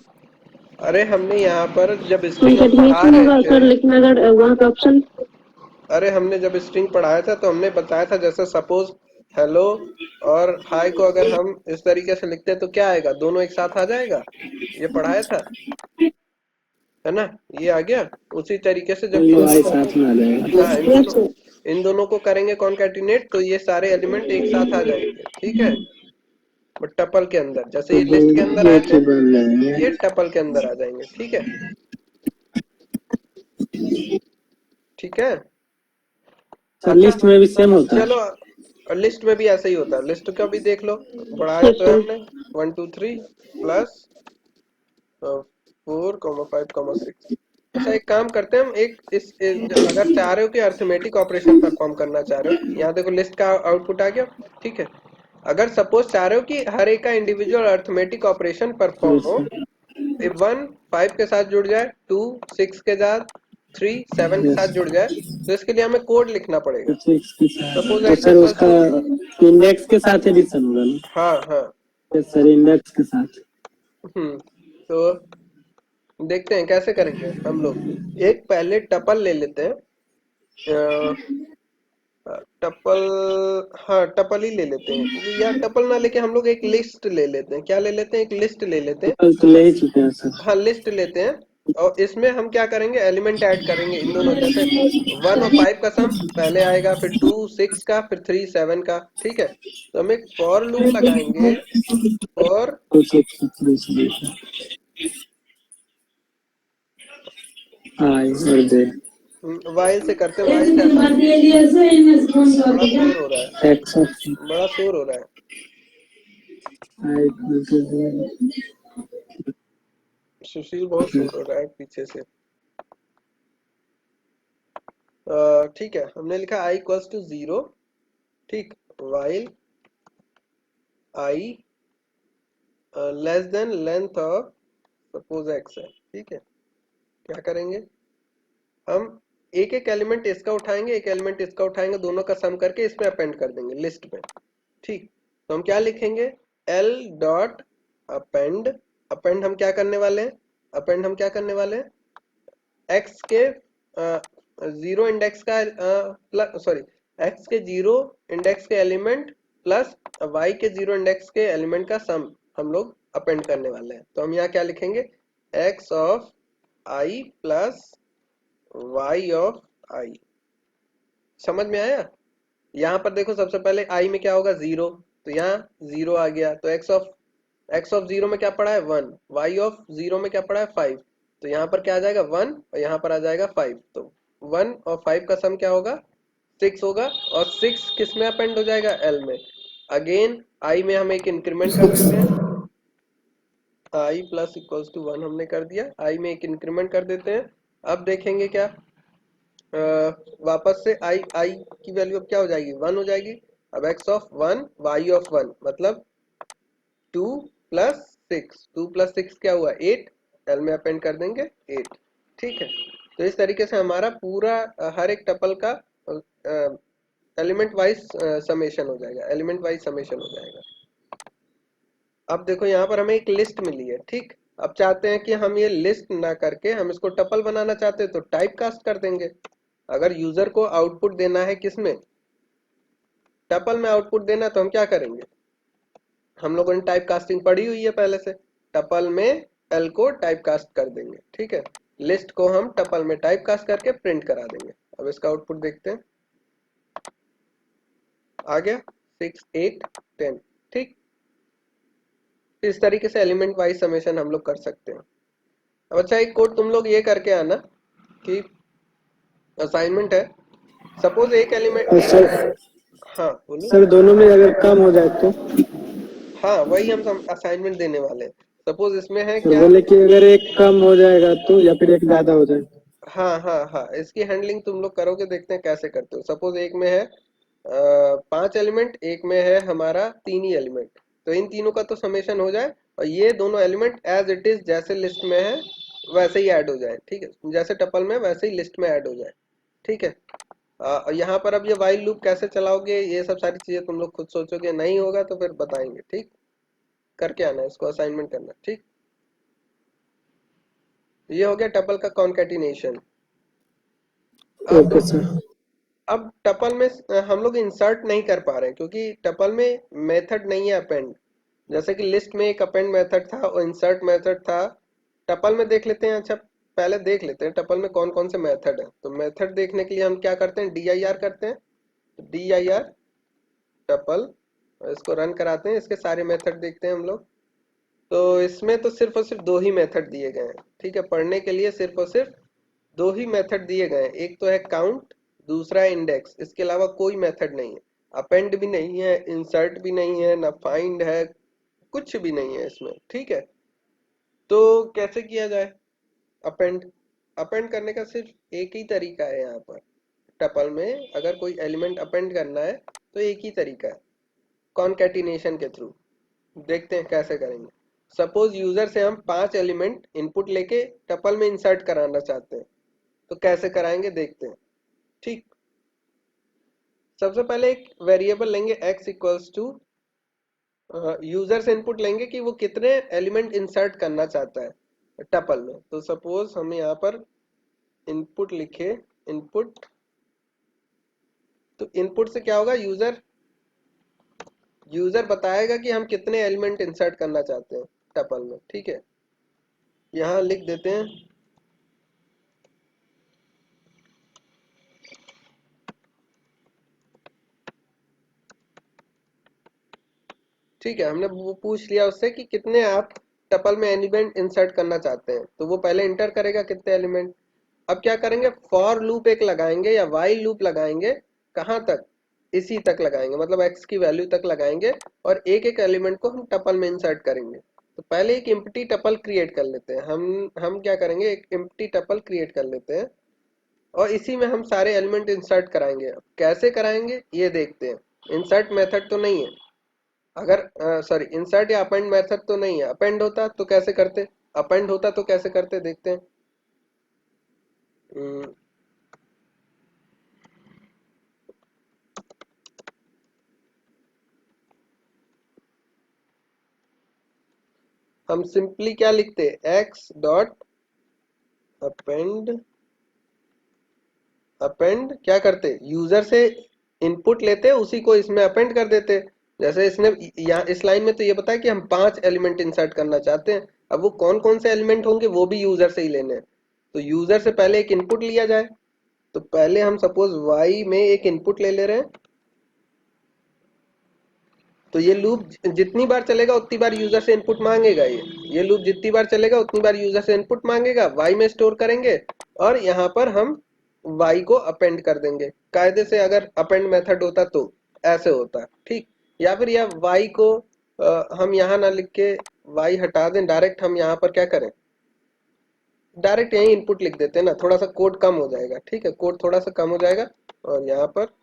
अरे हमने यहाँ पर जब स्ट्रिंग हम पढ़ा कॉन्केटिनेशन रहे होगा थे, सर, लेकिन अगर वहाँ पे ऑप्शन अरे हमने जब स्ट्रिंग पढ़ाया था तो हमने बताया था, जैसे सपोज हेलो और हाय को अगर हम इस तरीके से लिखते हैं तो क्या आएगा, दोनों एक साथ आ जाएगा, ये पढ़ाया था है ना, ये आ गया। उसी तरीके से जब इन हमारे दोनों को, साथ में आ जाएगा। हाँ इन दोनों को करेंगे कॉन्कैटिनेट तो ये सारे एलिमेंट एक साथ आ जाएंगे। ठीक है, और टपल के अंदर, जैसे तो ये लिस्ट के अंदर आए एक थे, ही बन ये जाएंगे। टपल के अंदर आ जाएंगे। ठीक है, ठीक है। सर अच्छा लिस्ट में भी सेम होता है। चलो, और लिस्ट में भी ऐसा ही होता है, लिस्ट का भी देख लो, बढ़ाया तो है सर हमने 1 2 3 प्लस 4,5,6। अच्छा एक काम करते हैं हम, अगर चाह रहे हो कि अर्थमेटिक ऑपरेशन परफॉर्म करना चाह रहे हो, यहाँ देखो लिस्ट का आउटपुट आ गया। ठीक है, अगर सपोज चाह रहे हो कि हर एक का individual arithmetic operation perform yes हो, सर। 1 5 के साथ जुड़ जाए, 2 6 के साथ, 3 7 के यस, साथ जुड़ जाए, तो इसके लिए हमें कोड लिखना तो पड़ेगा। सिक्स के साथ सपोज तो एक्स सर इक्वल्स उसका टू, इंडेक्स के साथ एडिशन होगा ना। हाँ हाँ, यस सर, इंडेक्स के साथ। तो देखते हैं कैसे करेंगे हम लोग। एक पहले टपल ले लेते हैं, टपल, हाँ टपल ही ले लेते हैं, या टपल ना लेके हम लोग एक लिस्ट ले लेते हैं। क्या ले लेते हैं, एक लिस्ट ले लेते हैं। तो ले ही चुके हैं सर। हाँ लिस्ट लेते हैं, और इसमें हम क्या करेंगे, एलिमेंट ऐड करेंगे इन दोनों, जैसे 1 और 5 का सम पहले आएगा, फिर 2 6 का, फिर 3 7 का। ठीक है, तो हम एक फॉर लूप लगाएंगे, और तो सिक्स थ्री से आई और दे वाइल से करते हैं, वाइल से आसान है। बड़ा शोर हो रहा है, एक्स ऑफ बड़ा शोर हो रहा है। आई सुशील बहुत शोर हो रहा है पीछे से। ठीक है, हमने लिखा i इक्वल्स टू 0। ठीक, while i less than length of suppose x है। ठीक है, क्या करेंगे हम, एक एक एलिमेंट इसका उठाएंगे, एक एलिमेंट इसका उठाएंगे, दोनों का सम करके इसमें अपेंड कर देंगे लिस्ट में। ठीक, तो हम क्या लिखेंगे, l डॉट अपेंड, अपेंड हम क्या करने वाले हैं, अपेंड हम क्या करने वाले हैं, x के जीरो इंडेक्स का सॉरी, x के जीरो इंडेक्स के एलिमेंट प्लस y के जीरो इंडेक्स के एलिमेंट का सम हम लोग अपेंड करने वाले हैं। तो हम यहाँ क्या लिखेंगे, x of i plus y of i। समझ में आया। यहाँ पर देखो सबसे पहले i में क्या होगा, 0, तो यहाँ 0 आ गया, तो x ऑफ 0 में क्या पड़ा है, 1, y ऑफ 0 में क्या पड़ा है, 5, तो यहाँ पर क्या आ जाएगा 1, और यहाँ पर आ जाएगा 5, तो 1 और 5 का सम क्या होगा, 6 होगा, और 6 किस में अपेंड हो जाएगा, l में। अगेन i में हम एक इंक्रीमेंट कर देते हैं, i प्लस इक्वल्स टू 1 हमने कर दिया, i में एक इंक्रीमेंट कर देते हैं। अब देखेंगे क्या, वापस से i की वैल्यू अब क्या हो जाएगी, 1 हो जाएगी। अब x ऑफ 1 y ऑफ 1 मतलब 2 प्लस 6, 2 प्लस 6 क्या हुआ, 8, एल में अपेंड कर देंगे 8। ठीक है, तो इस तरीके से हमारा पूरा हर एक टपल का एलिमेंट वाइज समेशन हो जाएगा, एलिमेंट वाइज समेशन हो जाएगा। अब देखो यहाँ पर हमें एक लिस्ट मिली है। ठीक, अब चाहते हैं कि हम ये लिस्ट ना करके हम इसको टपल बनाना चाहते हैं, तो टाइप कास्ट कर देंगे। अगर यूजर को आउटपुट देना है किसमें, टपल में आउटपुट देना, तो हम क्या करेंगे, हम लोगों ने टाइप कास्टिंग पढ़ी हुई है पहले से। टपल में एल को टाइप कास्ट कर देंगे, ठीक है। लिस्ट को हम टपल में टाइप कास्ट करके प्रिंट करा देंगे। अब इसका आउटपुट देखते हैं, आ गया 6 8 10, ठीक। इस तरीके से एलिमेंट वाइज समेशन हम लोग कर सकते हैं। अब अच्छा, एक कोड तुम लोग ये करके आना कि असाइनमेंट है, सपोज एक और एलिमेंट। सर हाँ बोलो। सर दोनों में अगर कम हो जाए तो? हाँ वही हम असाइनमेंट देने वाले हैं। सपोज इसमें है सर क्या। बोले कि अगर एक कम हो जाएगा तो, या फिर एक ज्यादा हो जाए? हाँ हाँ हाँ, इसकी हैंडलिंग तुम लोग करोगे, देखते हैं कैसे करते हो। सपोज एक में है 5 एलिमेंट, एक में है हमारा 3 ही एलिमेंट, तो इन तीनों का तो समेशन हो जाए और ये दोनों एलिमेंट एज इट इज जैसे लिस्ट में है वैसे ही ऐड हो जाए, ठीक है। जैसे टपल में वैसे ही लिस्ट में ऐड हो जाए, ठीक है। यहाँ पर अब ये वाइल लूप कैसे चलाओगे, ये सब सारी चीजें तुम लोग खुद सोचोगे, नहीं होगा तो फिर बताएंगे, ठीक। करके आना, इसको असाइनमेंट करना, ठीक। ये हो गया टपल का कॉन्केटिनेशन। अब ओके सर। अब टपल में हम लोग इंसर्ट नहीं कर पा रहे हैं क्योंकि टपल में मेथड नहीं है अपेंड। जैसे कि लिस्ट में एक अपेंड मेथड था और इंसर्ट मेथड था, टपल में देख लेते हैं। अच्छा पहले देख लेते हैं टपल में कौन कौन से मेथड है। तो मेथड देखने के लिए हम क्या करते हैं, dir करते हैं। dir टपल, इसको रन कराते हैं, इसके सारे मेथड देखते हैं हम लोग। तो इसमें तो सिर्फ और सिर्फ दो ही मेथड दिए गए हैं, ठीक है। पढ़ने के लिए सिर्फ और सिर्फ दो ही मेथड दिए गए हैं, एक तो है काउंट, दूसरा है इंडेक्स। इसके अलावा कोई मेथड नहीं है, अपेंड भी नहीं है, इंसर्ट भी नहीं है, ना फाइंड है, कुछ भी नहीं है इसमें, ठीक है। तो कैसे किया जाए अपेंड। अपेंड करने का सिर्फ एक ही तरीका है यहाँ पर। टपल में अगर कोई एलिमेंट अपेंड करना है तो एक ही तरीका है, कॉन्कैटिनेशन के थ्रू। देखते हैं कैसे करेंगे। सपोज यूजर से हम 5 एलिमेंट इनपुट लेके टपल में इंसर्ट कराना चाहते हैं, तो कैसे कराएंगे देखते हैं, ठीक। सबसे पहले एक वेरिएबल लेंगे x इक्वल्स टू, यूजर से इनपुट लेंगे कि वो कितने एलिमेंट इंसर्ट करना चाहता है टपल में। तो सपोज हम यहाँ पर इनपुट लिखे, इनपुट। तो इनपुट से क्या होगा, यूजर यूजर बताएगा कि हम कितने एलिमेंट इंसर्ट करना चाहते हैं टपल में, ठीक है। यहाँ लिख देते हैं ठीक है। हमने वो पूछ लिया उससे कि कितने आप टपल में एलिमेंट इंसर्ट करना चाहते हैं, तो वो पहले इंटर करेगा कितने एलिमेंट। अब क्या करेंगे, फॉर लूप एक लगाएंगे या वाइल लूप लगाएंगे। कहाँ तक, इसी तक लगाएंगे, मतलब x की वैल्यू तक लगाएंगे और एक एक एलिमेंट को हम टपल में इंसर्ट करेंगे। तो पहले एक एम्प्टी टपल क्रिएट कर लेते हैं। हम क्या करेंगे, एक एम्प्टी टपल क्रिएट कर लेते हैं और इसी में हम सारे एलिमेंट इंसर्ट कराएंगे। अब कैसे कराएंगे ये देखते हैं। इंसर्ट मेथड तो नहीं है, अगर सॉरी इंसर्ट या अपेंड मेथड तो नहीं है। अपेंड होता तो कैसे करते, अपेंड होता तो कैसे करते देखते हैं। हम्म, हम सिंपली क्या लिखते, एक्स डॉट अपेंड। अपेंड क्या करते, यूजर से इनपुट लेते उसी को इसमें अपेंड कर देते। जैसे इसने यहाँ इस लाइन में तो ये बताया कि हम 5 एलिमेंट इंसर्ट करना चाहते हैं। अब वो कौन कौन से एलिमेंट होंगे वो भी यूजर से ही लेने हैं। तो यूजर से पहले एक इनपुट लिया जाए। तो पहले हम सपोज y में एक इनपुट ले रहे हैं। तो ये लूप जितनी बार चलेगा उतनी बार यूजर से इनपुट मांगेगा। ये लूप जितनी बार चलेगा उतनी बार यूजर से इनपुट मांगेगा, y में स्टोर करेंगे और यहाँ पर हम y को अपेंड कर देंगे। कायदे से अगर अपेंड मेथड होता तो ऐसे होता, ठीक। या फिर यह y को हम यहाँ ना लिख के y हटा दें, डायरेक्ट हम यहाँ पर क्या करें, डायरेक्ट यही इनपुट लिख देते हैं ना, थोड़ा सा कोड कम हो जाएगा, ठीक है। कोड थोड़ा सा कम हो जाएगा और यहाँ पर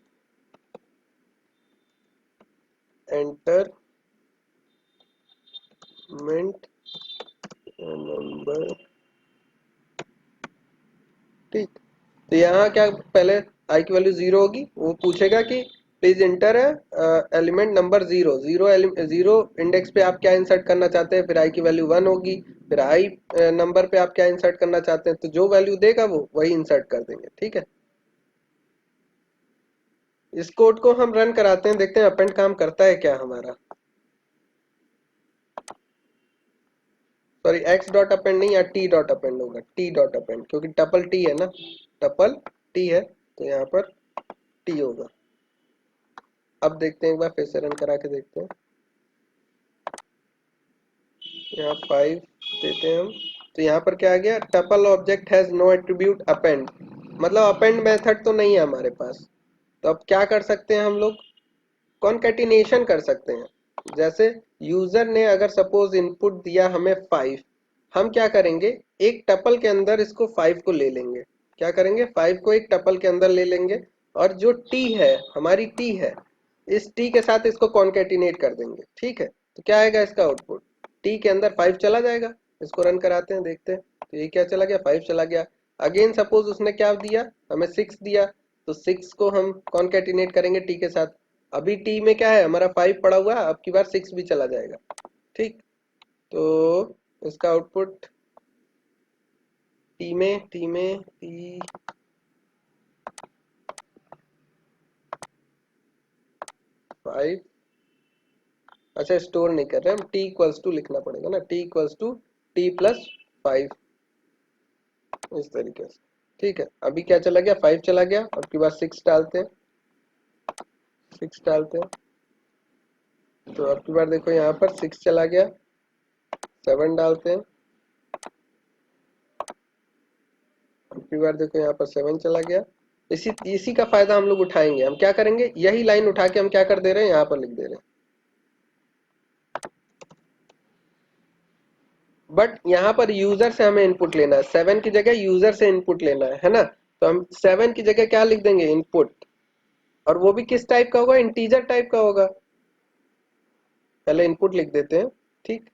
एंटर मेंट नंबर, ठीक। तो यहाँ क्या, पहले आई की वैल्यू 0 होगी, वो पूछेगा कि please inter element number 0, 0 index पे आप क्या इंसर्ट करना चाहते हैं। फिर आई की वैल्यू 1 होगी, फिर आई नंबर पे आप क्या इंसर्ट करना चाहते हैं। तो जो वैल्यू देगा वो वही इंसर्ट कर देंगे, ठीक है। इस कोड को हम रन कराते हैं, देखते हैं अपेंड काम करता है क्या हमारा। सॉरी एक्स डॉट अपेंड नहीं, यहाँ टी डॉट अपेंड होगा, टी डॉट अपेंड, क्योंकि टपल टी है ना, टपल टी है तो यहाँ पर टी होगा। अब देखते हैं, एक बार फिर से रन करा के देखते हैं। यहाँ 5 देते हैं हम, तो यहाँ पर क्या आ गया, tuple object has no attribute append, मतलब अपेंड मेथड तो नहीं है हमारे पास। तो अब क्या कर सकते हैं हम लोग, कॉन्केटिनेशन कर सकते हैं। जैसे यूजर ने अगर सपोज इनपुट दिया हमें 5, हम क्या करेंगे, एक टपल के अंदर इसको 5 को ले लेंगे। क्या करेंगे, 5 को एक टपल के अंदर ले लेंगे, और जो टी है, हमारी टी है, इस टी के साथ इसको कॉन्केटिनेट कर देंगे। ठीक है, तो क्या आएगा इसका आउटपुट, टी के अंदर 5 चला जाएगा। इसको रन कराते हैं, देखते हैं। तो ये क्या चला गया, 5 चला गया। अगेन सपोज उसने क्या दिया, हमें 6 दिया, तो 6 को हम कॉन्केटिनेट करेंगे टी के साथ। अभी टी में क्या है, हमारा 5 पड़ा हुआ है, अब की बार 6 भी चला जाएगा। ठीक, तो इसका आउटपुट टी 5, अच्छा स्टोर नहीं कर रहे हम, टी इक्वल्स टू लिखना पड़ेगा ना, t equals to t plus 5, इस तरीके से। ठीक है, अभी क्या चला गया, 5 चला गया, अब की बार 6 डालते हैं, 6 डालते हैं, तो अब की बार देखो यहाँ पर 6 चला गया, 7 डालते हैं, अब की बार देखो यहाँ पर 7 चला गया। इसी इसी का फायदा हम लोग उठाएंगे। हम क्या करेंगे, यही लाइन उठा के हम क्या कर दे रहे हैं, यहाँ पर लिख दे रहे हैं। बट यहाँ पर यूजर से हमें इनपुट लेना है, 7 की जगह यूजर से इनपुट लेना है ना, तो हम 7 की जगह क्या लिख देंगे, इनपुट, और वो भी किस टाइप का होगा, इंटीजर टाइप का होगा। पहले इनपुट लिख देते हैं। ठीक,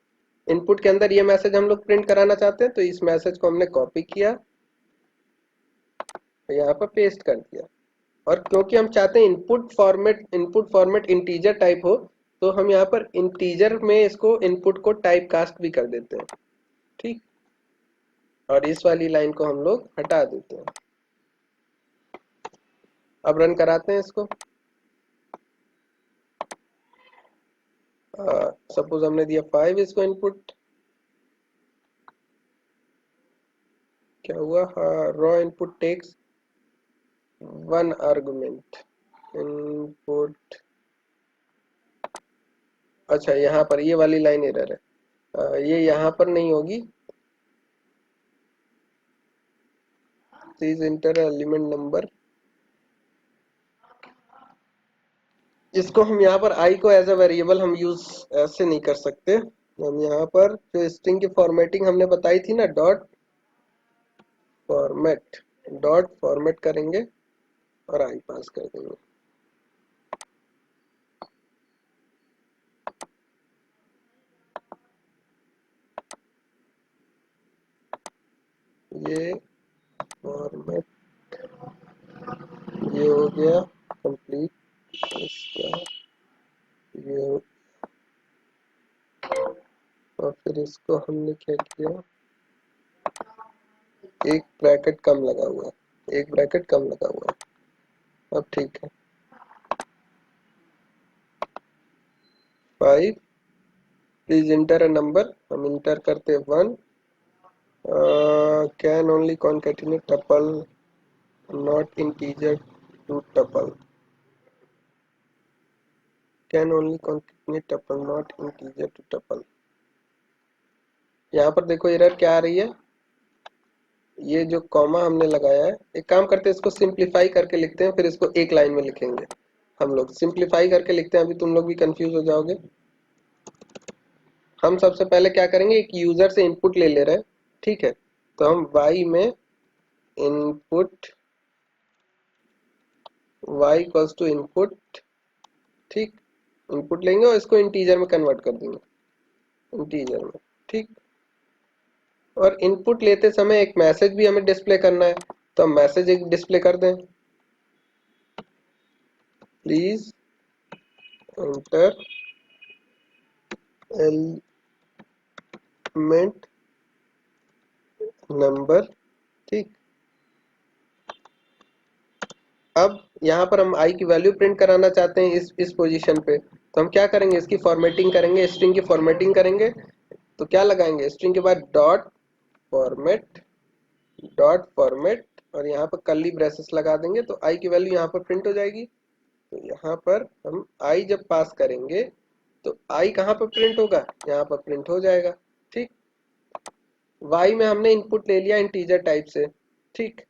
इनपुट के अंदर ये मैसेज हम लोग प्रिंट कराना चाहते हैं, तो इस मैसेज को हमने कॉपी किया, यहाँ पर पेस्ट कर दिया। और क्योंकि हम चाहते हैं इनपुट फॉर्मेट इंटीजर टाइप हो, तो हम यहाँ पर इंटीजर में इसको इनपुट को टाइप कास्ट भी कर देते हैं। ठीक, और इस वाली लाइन को हम लोग हटा देते हैं। अब रन कराते हैं इसको। सपोज हमने दिया 5 इसको इनपुट, क्या हुआ, raw input takes 1 argument input. अच्छा, यहाँ पर ये वाली लाइन एरर है, ये यहाँ पर नहीं होगी, प्लीज इंटर एलिमेंट नंबर। इसको हम यहाँ पर आई को एज अ वेरिएबल हम यूज ऐसे नहीं कर सकते। हम यहाँ पर जो स्ट्रिंग की फॉर्मेटिंग हमने बताई थी ना, डॉट फॉर्मेट करेंगे और आई पास कर देंगे। ये फॉर्मेट, ये हो गया कंप्लीट, इसका ये, और फिर इसको हमने क्या किया, एक ब्रैकेट कम लगा हुआ है, एक ब्रैकेट कम लगा हुआ है। अब ठीक है, 5, प्लीज इंटर अ नंबर, हम इंटर करते 1, can only concatenate tuple not integer to tuple, can only concatenate tuple not integer to tuple. यहाँ पर देखो एरर क्या आ रही है, ये जो कॉमा हमने लगाया है, एक काम करते हैं इसको सिंप्लीफाई करके लिखते हैं, फिर इसको एक लाइन में लिखेंगे। हम लोग सिंप्लीफाई करके लिखते हैं, अभी तुम लोग भी कंफ्यूज हो जाओगे। हम सबसे पहले क्या करेंगे, एक यूजर से इनपुट ले ले रहे हैं। ठीक है, तो हम y में input, y equals to input, ठीक, इनपुट लेंगे और इसको इंटीजर में कन्वर्ट कर देंगे, इंटीजर में। ठीक, और इनपुट लेते समय एक मैसेज भी हमें डिस्प्ले करना है, तो हम मैसेज एक डिस्प्ले कर दें, प्लीज एंटर एलिमेंट नंबर। ठीक, अब यहाँ पर हम i की वैल्यू प्रिंट कराना चाहते हैं इस पोजीशन पे, तो हम क्या करेंगे, इसकी फॉर्मेटिंग करेंगे, स्ट्रिंग की फॉर्मेटिंग करेंगे, तो क्या लगाएंगे, स्ट्रिंग के बाद डॉट फॉर्मेट और यहाँ पर कर्ली ब्रेसेस लगा देंगे, तो आई की वैल्यू यहाँ पर प्रिंट हो जाएगी। तो यहाँ पर हम आई जब पास करेंगे तो आई कहाँ पर प्रिंट होगा, यहाँ पर प्रिंट हो जाएगा। ठीक, वाई में हमने इनपुट ले लिया इंटीजर टाइप से। ठीक,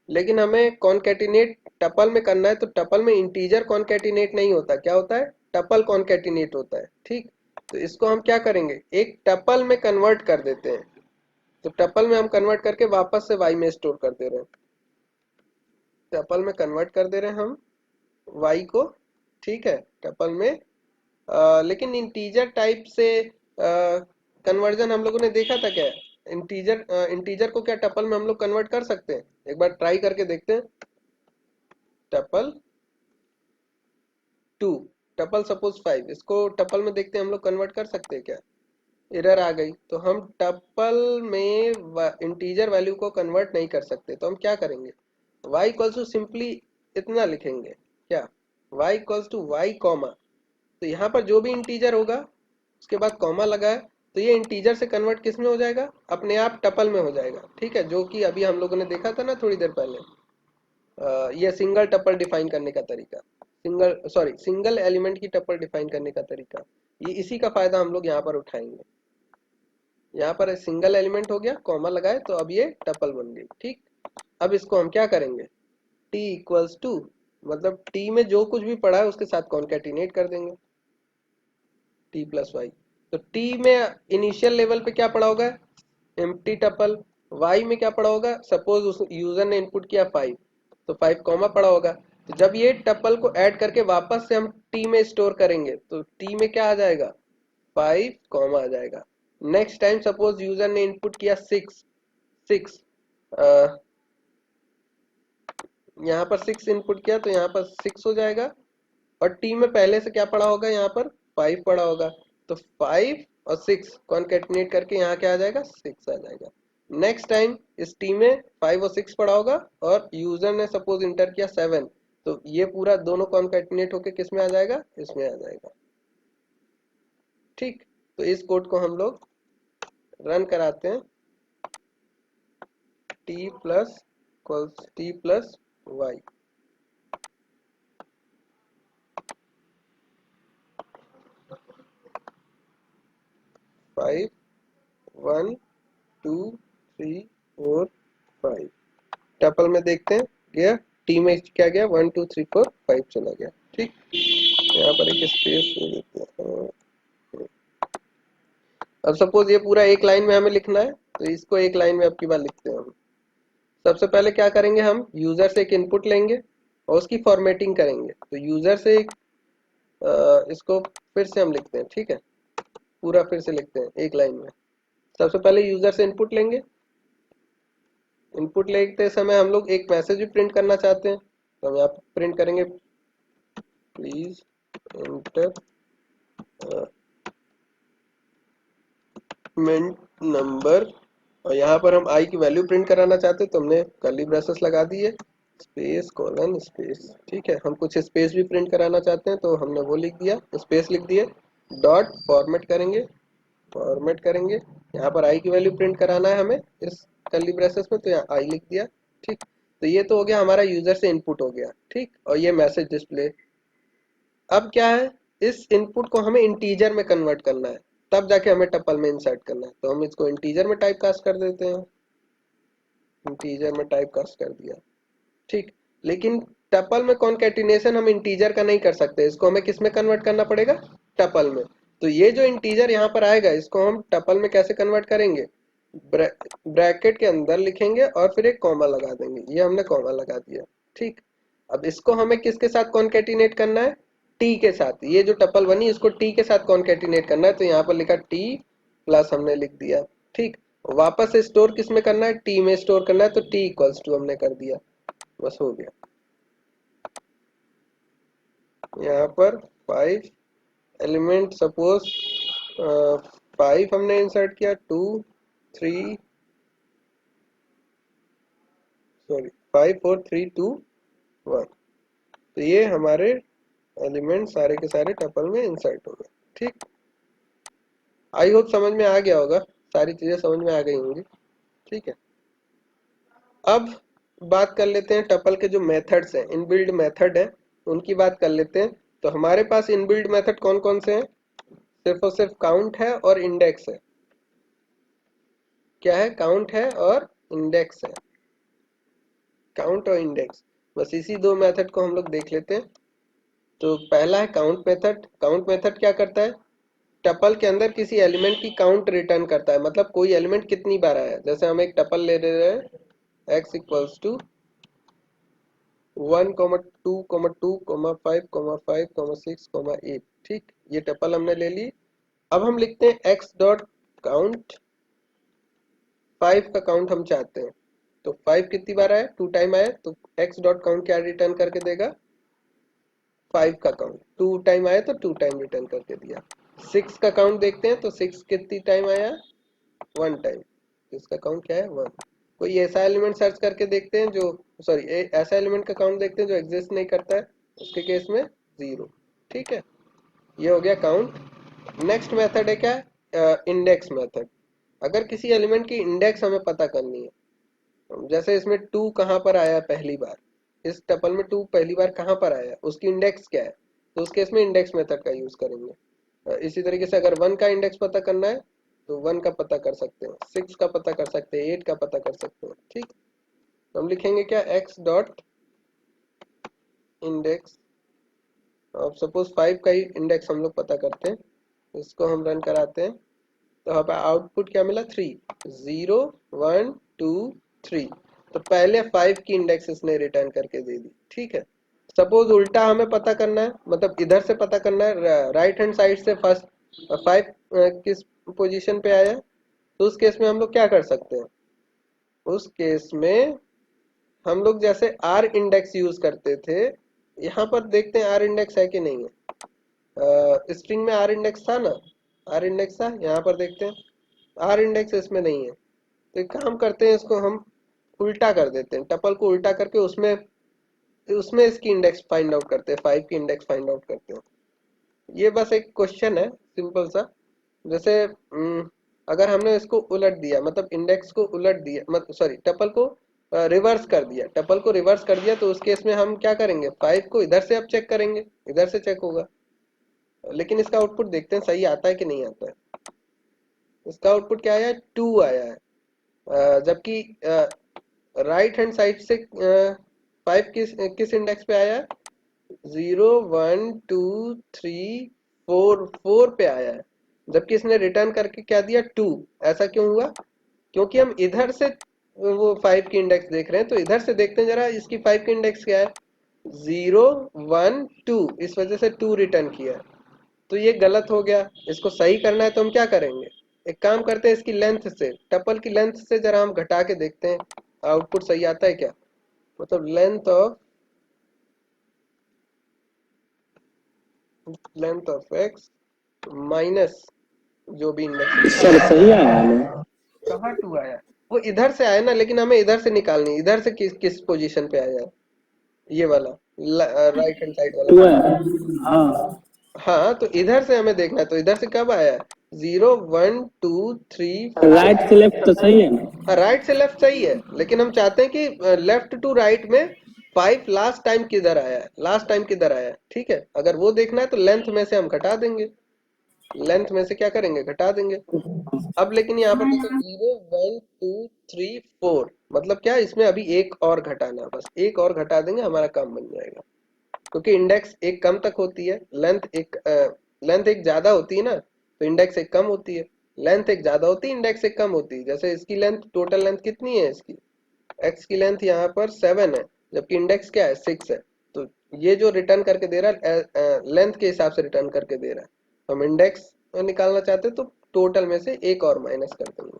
लेकिन हमें कॉनकैटिनेट टपल में करना है, तो टपल में इंटीजर कॉनकैटिनेट नहीं होता, क्या होता है, टपल कॉनकैटिनेट होता है। ठीक, तो इसको हम क्या करेंगे, एक टपल में कन्वर्ट कर देते हैं। तो टपल में हम कन्वर्ट करके वापस से वाई में स्टोर कर दे रहे हैं, टपल में कन्वर्ट कर दे रहे हैं हम वाई को। ठीक है, टपल में लेकिन इंटीजर टाइप से कन्वर्जन हम लोगों ने देखा था क्या, इंटीजर को क्या टपल में हम लोग कन्वर्ट कर सकते हैं, एक बार ट्राई करके देखते हैं। टपल 2, टपल सपोज 5, इसको टपल में देखते हैं हम लोग कन्वर्ट कर सकते हैं क्या, एरर आ गई। तो हम टपल में इंटीजर वैल्यू को कन्वर्ट नहीं कर सकते, तो हम क्या करेंगे, y इक्वल्स टू सिंपली इतना लिखेंगे, क्या, y equals to y comma, तो यहाँ पर जो भी इंटीजर होगा उसके बाद कॉमा लगा है, तो ये इंटीजर से कन्वर्ट किस में हो जाएगा, अपने आप टपल में हो जाएगा। ठीक है, जो कि अभी हम लोगों ने देखा था ना थोड़ी देर पहले, ये सिंगल टपल डिफाइन करने का तरीका, सिंगल एलिमेंट की टपल डिफाइन करने का तरीका, ये इसी का फायदा हम लोग यहाँ पर उठाएंगे। यहाँ पर सिंगल एलिमेंट हो गया, कॉमा लगाए, तो अब ये टपल बन गई। ठीक, अब इसको हम क्या करेंगे, t इक्वल्स टू, मतलब t में जो कुछ भी पड़ा है उसके साथ कॉन्कैटिनेट कर देंगे, t प्लस वाई। तो t में इनिशियल लेवल पे क्या पड़ा होगा, एम्प्टी टपल। y में क्या पड़ा होगा, सपोज उस यूजर ने इनपुट किया 5, तो 5 कॉमा पड़ा होगा। तो जब ये टपल को ऐड करके वापस से हम t में स्टोर करेंगे तो t में क्या आ जाएगा, 5 कॉमा आ जाएगा। नेक्स्ट टाइम सपोज यूजर ने इनपुट किया 6, 6 यहाँ पर 6 इनपुट किया, तो यहाँ पर 6 हो जाएगा, और टी में पहले से क्या पड़ा होगा, यहाँ पर 5 पड़ा होगा, तो 5 और 6 कॉन्केटिनेट करके यहाँ क्या आ जाएगा, 6 आ जाएगा। नेक्स्ट टाइम इस टी में 5 और 6 पड़ा होगा और यूजर ने सपोज इंटर किया 7, तो ये पूरा दोनों कॉन्केटिनेट होके किस में आ जाएगा, इसमें आ जाएगा। ठीक, तो इस कोड को हम लोग रन कराते हैं, टी प्लस वाई, 5 1 2 3 4 5, टपल में देखते हैं गया, टी में क्या गया, 1 2 3 4 5 चला गया। ठीक, यहाँ पर एक स्पेस दे देते हैं। अब सपोज ये पूरा एक लाइन में हमें लिखना है, तो इसको एक लाइन में अब की बार लिखते हैं हम। सबसे पहले क्या करेंगे, हम यूजर से एक इनपुट लेंगे और उसकी फॉर्मेटिंग करेंगे। तो यूजर से एक इसको फिर से हम लिखते हैं। ठीक है, पूरा फिर से लिखते हैं एक लाइन में। सबसे पहले यूजर से इनपुट लेंगे, इनपुट लेते समय हम लोग एक मैसेज भी प्रिंट करना चाहते हैं, तो हम यहाँ प्रिंट करेंगे प्लीज एंटर मेंट नंबर, और यहाँ पर हम आई की वैल्यू प्रिंट कराना चाहते हैं, तो हमने कर्ली ब्रेसेस लगा दी है, स्पेस कॉलन स्पेस। ठीक है, हम कुछ स्पेस भी प्रिंट कराना चाहते हैं, तो हमने वो लिख दिया, स्पेस लिख दिए, डॉट फॉर्मेट करेंगे, यहाँ पर आई की वैल्यू प्रिंट कराना है हमें इस कर्ली ब्रेसेस में, तो यहाँ आई लिख दिया। ठीक, तो ये तो हो गया हमारा यूजर से इनपुट हो गया। ठीक, और ये मैसेज डिस्प्ले। अब क्या है, इस इनपुट को हमें इंटीजर में कन्वर्ट करना है, तब जाके हमें टपल में इंसर्ट करना है, तो हम इसको इंटीजर में टाइप कास्ट कर देते हैं, इंटीजर में टाइप कास्ट कर दिया। ठीक, लेकिन टपल में कॉन्कैटिनेशन हम इंटीजर का नहीं कर सकते, इसको हमें किस में कन्वर्ट करना पड़ेगा, टपल में। तो ये जो इंटीजर यहाँ पर आएगा इसको हम टपल में कैसे कन्वर्ट करेंगे, ब्रैकेट के अंदर लिखेंगे और फिर एक कॉमा लगा देंगे, ये हमने कॉमा लगा दिया। ठीक, अब इसको हमें किसके साथ कॉन्कैटिनेट करना है, टी के साथ, ये जो टपल बनी इसको टी के साथ कॉन्कैटिनेट करना है, तो यहाँ पर लिखा टी प्लस हमने लिख दिया। ठीक, वापस से स्टोर किस में करना है, टी में स्टोर करना है, तो टी इक्वल्स टू हमने कर दिया, बस हो गया। यहाँ पर 5 एलिमेंट सपोज 5 हमने इंसर्ट किया, 2 3 सॉरी 5 4 3 2 1, तो ये हमारे एलिमेंट सारे के सारे टपल में इंसर्ट हो गए। ठीक, आई होप समझ में आ गया होगा, सारी चीजें समझ में आ गई होंगी। ठीक है, अब बात कर लेते हैं टपल के जो मेथड्स हैं, इनबिल्ड मेथड है उनकी बात कर लेते हैं। तो हमारे पास इनबिल्ड मेथड कौन कौन से हैं? सिर्फ और सिर्फ काउंट है और इंडेक्स है। क्या है? काउंट है और इंडेक्स है। काउंट और इंडेक्स, बस इसी दो मेथड को हम लोग देख लेते हैं। तो पहला है काउंट मेथड। काउंट मेथड क्या करता है? टपल के अंदर किसी एलिमेंट की काउंट रिटर्न करता है, मतलब कोई एलिमेंट कितनी बार आया है। जैसे हम एक टपल ले रहे हैं x इक्वल्स टू 1, 2, 2, 5, 5, 6, 8। ठीक, ये टपल हमने ले ली। अब हम लिखते हैं x डॉट काउंट, 5 का काउंट हम चाहते हैं। तो 5 कितनी बार आया? 2 टाइम आया, तो x डॉट काउंट क्या रिटर्न करके देगा? 5 का काउंट। 2 टाइम आया तो 2 टाइम रिटर्न करके दिया। 6 का काउंट देखते हैं, तो 6 कितनी टाइम आया? 1 टाइम। इसका काउंट क्या है? 1। कोई ऐसा एलिमेंट सर्च करके देखते हैं जो, सॉरी, ऐसा एलिमेंट का काउंट देखते हैं जो एग्जिस्ट नहीं करता है, उसके केस में 0। ठीक है, ये हो गया काउंट। नेक्स्ट मेथड है क्या? Index method. अगर किसी एलिमेंट की इंडेक्स हमें पता करनी है, जैसे इसमें 2 कहाँ पर आया पहली बार, इस टपल में 2 पहली बार कहाँ पर आया, उसकी इंडेक्स क्या है, तो उस केस में इंडेक्स मेथड का यूज करेंगे। इसी तरीके से अगर 1 का इंडेक्स पता करना है तो 1 का पता कर सकते हैं, 6 का पता कर सकते हैं, 8 का पता कर सकते हैं। ठीक, तो हम लिखेंगे क्या? x dot index. अब सपोज 5 का ही इंडेक्स हम लोग पता करते हैं, इसको हम रन कराते हैं। तो यहाँ पे आउटपुट क्या मिला? 3, 0, 1, 2, 3। तो पहले 5 की इंडेक्स इसने रिटर्न करके दे दी। ठीक है, सपोज उल्टा हमें पता करना है, मतलब इधर से पता करना है, राइट हैंड साइड से फर्स्ट 5 किस पोजीशन पे आया, तो उस केस में हम लोग क्या कर सकते हैं? उस केस में हम लोग जैसे आर इंडेक्स यूज करते थे, यहाँ पर देखते हैं आर इंडेक्स है कि नहीं है। स्ट्रिंग में आर इंडेक्स था ना, आर इंडेक्स था, यहाँ पर देखते हैं आर इंडेक्स इसमें नहीं है। तो एक काम करते हैं, इसको हम उल्टा कर देते हैं, टपल को उल्टा करके उसमें उसमें इसकी इंडेक्स फाइंड आउट करते हैं, 5 की इंडेक्स फाइंड आउट करते हैं। ये बस एक क्वेश्चन है सिंपल सा। जैसे अगर हमने इसको उलट दिया, मतलब इंडेक्स को उलट दिया, मतलब सॉरी टपल को रिवर्स कर दिया, टपल को रिवर्स कर दिया, तो उस केस में हम क्या करेंगे? 5 को इधर से अब चेक करेंगे, इधर से चेक होगा। लेकिन इसका आउटपुट देखते हैं सही आता है कि नहीं आता है। इसका आउटपुट क्या आया है? 2 आया है। जबकि राइट हैंड साइड से 5 किस किस इंडेक्स पे आया है? 0, 1, 2, 3, 4, 4 पे आया है। जबकि इसने रिटर्न करके क्या दिया? 2। ऐसा क्यों हुआ? क्योंकि हम इधर से वो 5 की इंडेक्स देख रहे हैं, तो इधर से देखते हैं जरा इसकी 5 की इंडेक्स क्या है? 0, 1, 2, इस वजह से 2 रिटर्न किया है। तो ये गलत हो गया। इसको सही करना है तो हम क्या करेंगे? एक काम करते हैं, इसकी लेंथ से, टपल की लेंथ से जरा हम घटा के देखते हैं आउटपुट सही आता है क्या। मतलब लेंथ ऑफ एक्स माइनस जो भी इंडेक्स। सर सही आया है ना? कहाँ 2 आया? वो इधर से आया ना, लेकिन हमें इधर से निकालनी, इधर से किस किस पोजीशन पे आया है? ये वाला राइट हैंड साइड वाला। टू है। हाँ। हाँ, तो इधर से हमें देखना है, तो इधर से कब आया है? 0, 1, 2, 3, राइट से लेफ्ट तो सही है ना? राइट से लेफ्ट सही है, लेकिन हम चाहते हैं कि लेफ्ट टू राइट में 5 लास्ट टाइम किधर आया है, लास्ट टाइम किधर आया है। ठीक है, अगर वो देखना है तो लेंथ में से हम घटा देंगे, लेंथ में से क्या करेंगे? घटा देंगे। अब लेकिन यहाँ पर देखो 0, 1, 2, 3, 4, मतलब क्या, इसमें अभी एक और घटाना है, बस एक और घटा देंगे, हमारा काम बन जाएगा। क्योंकि इंडेक्स एक कम तक होती है, लेंथ एक ज्यादा होती है ना, तो इंडेक्स एक कम होती है। लेंथ एक ज्यादा होती है, इंडेक्स एक कम होती है। जैसे इसकी लेंथ, टोटल लेंथ कितनी है इसकी? एक्स की लेंथ यहाँ पर 7 है, जबकि इंडेक्स क्या है? 6 है। तो ये जो रिटर्न करके दे रहा है लेंथ के हिसाब से रिटर्न करके दे रहा है। हम इंडेक्स निकालना चाहते हैं तो टोटल में से एक और माइनस कर देंगे।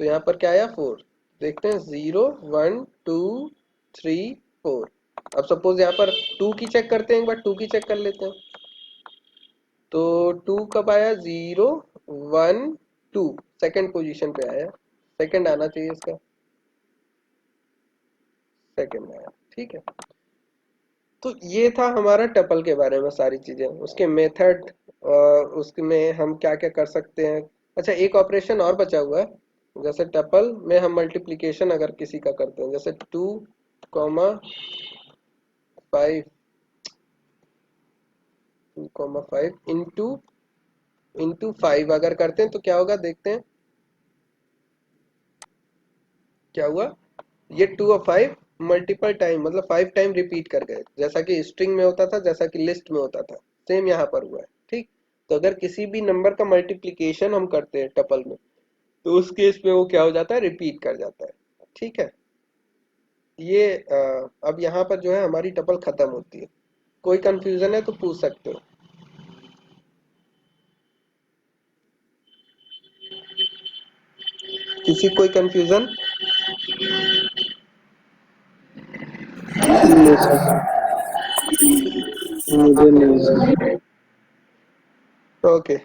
तो यहाँ पर क्या आया? 4। देखते हैं 0, 1, 2, 3, 4। अब सपोज यहाँ पर 2 की चेक करते हैं, एक बार 2 की चेक कर लेते हैं। तो 2 कब आया? 0, 1, 2, सेकेंड पोजीशन पे आया, सेकेंड आना चाहिए इसका, सेकेंड आया। ठीक है, तो ये था हमारा टपल के बारे में सारी चीजें, उसके मेथड, उसमें हम क्या क्या कर सकते हैं। अच्छा, एक ऑपरेशन और बचा हुआ है। जैसे टपल में हम मल्टीप्लिकेशन अगर किसी का करते हैं, जैसे 2,5 2,5 इंटू इंटू 5 अगर करते हैं तो क्या होगा, देखते हैं क्या हुआ। ये 2 और 5 मल्टीपल टाइम, मतलब 5 टाइम रिपीट कर गए, जैसा कि स्ट्रिंग में होता था, जैसा कि लिस्ट में होता था, सेम यहाँ पर हुआ है। ठीक, तो अगर किसी भी नंबर का मल्टीप्लिकेशन हम करते हैं टपल में, तो उस केस में वो क्या हो जाता है, रिपीट कर जाता है। ठीक है, ये अब यहाँ पर जो है हमारी टपल खत्म होती है। कोई कंफ्यूजन है तो पूछ सकते हो। किसी कोई कंफ्यूजन? नहीं सर, मुझे नहीं सर। ओके।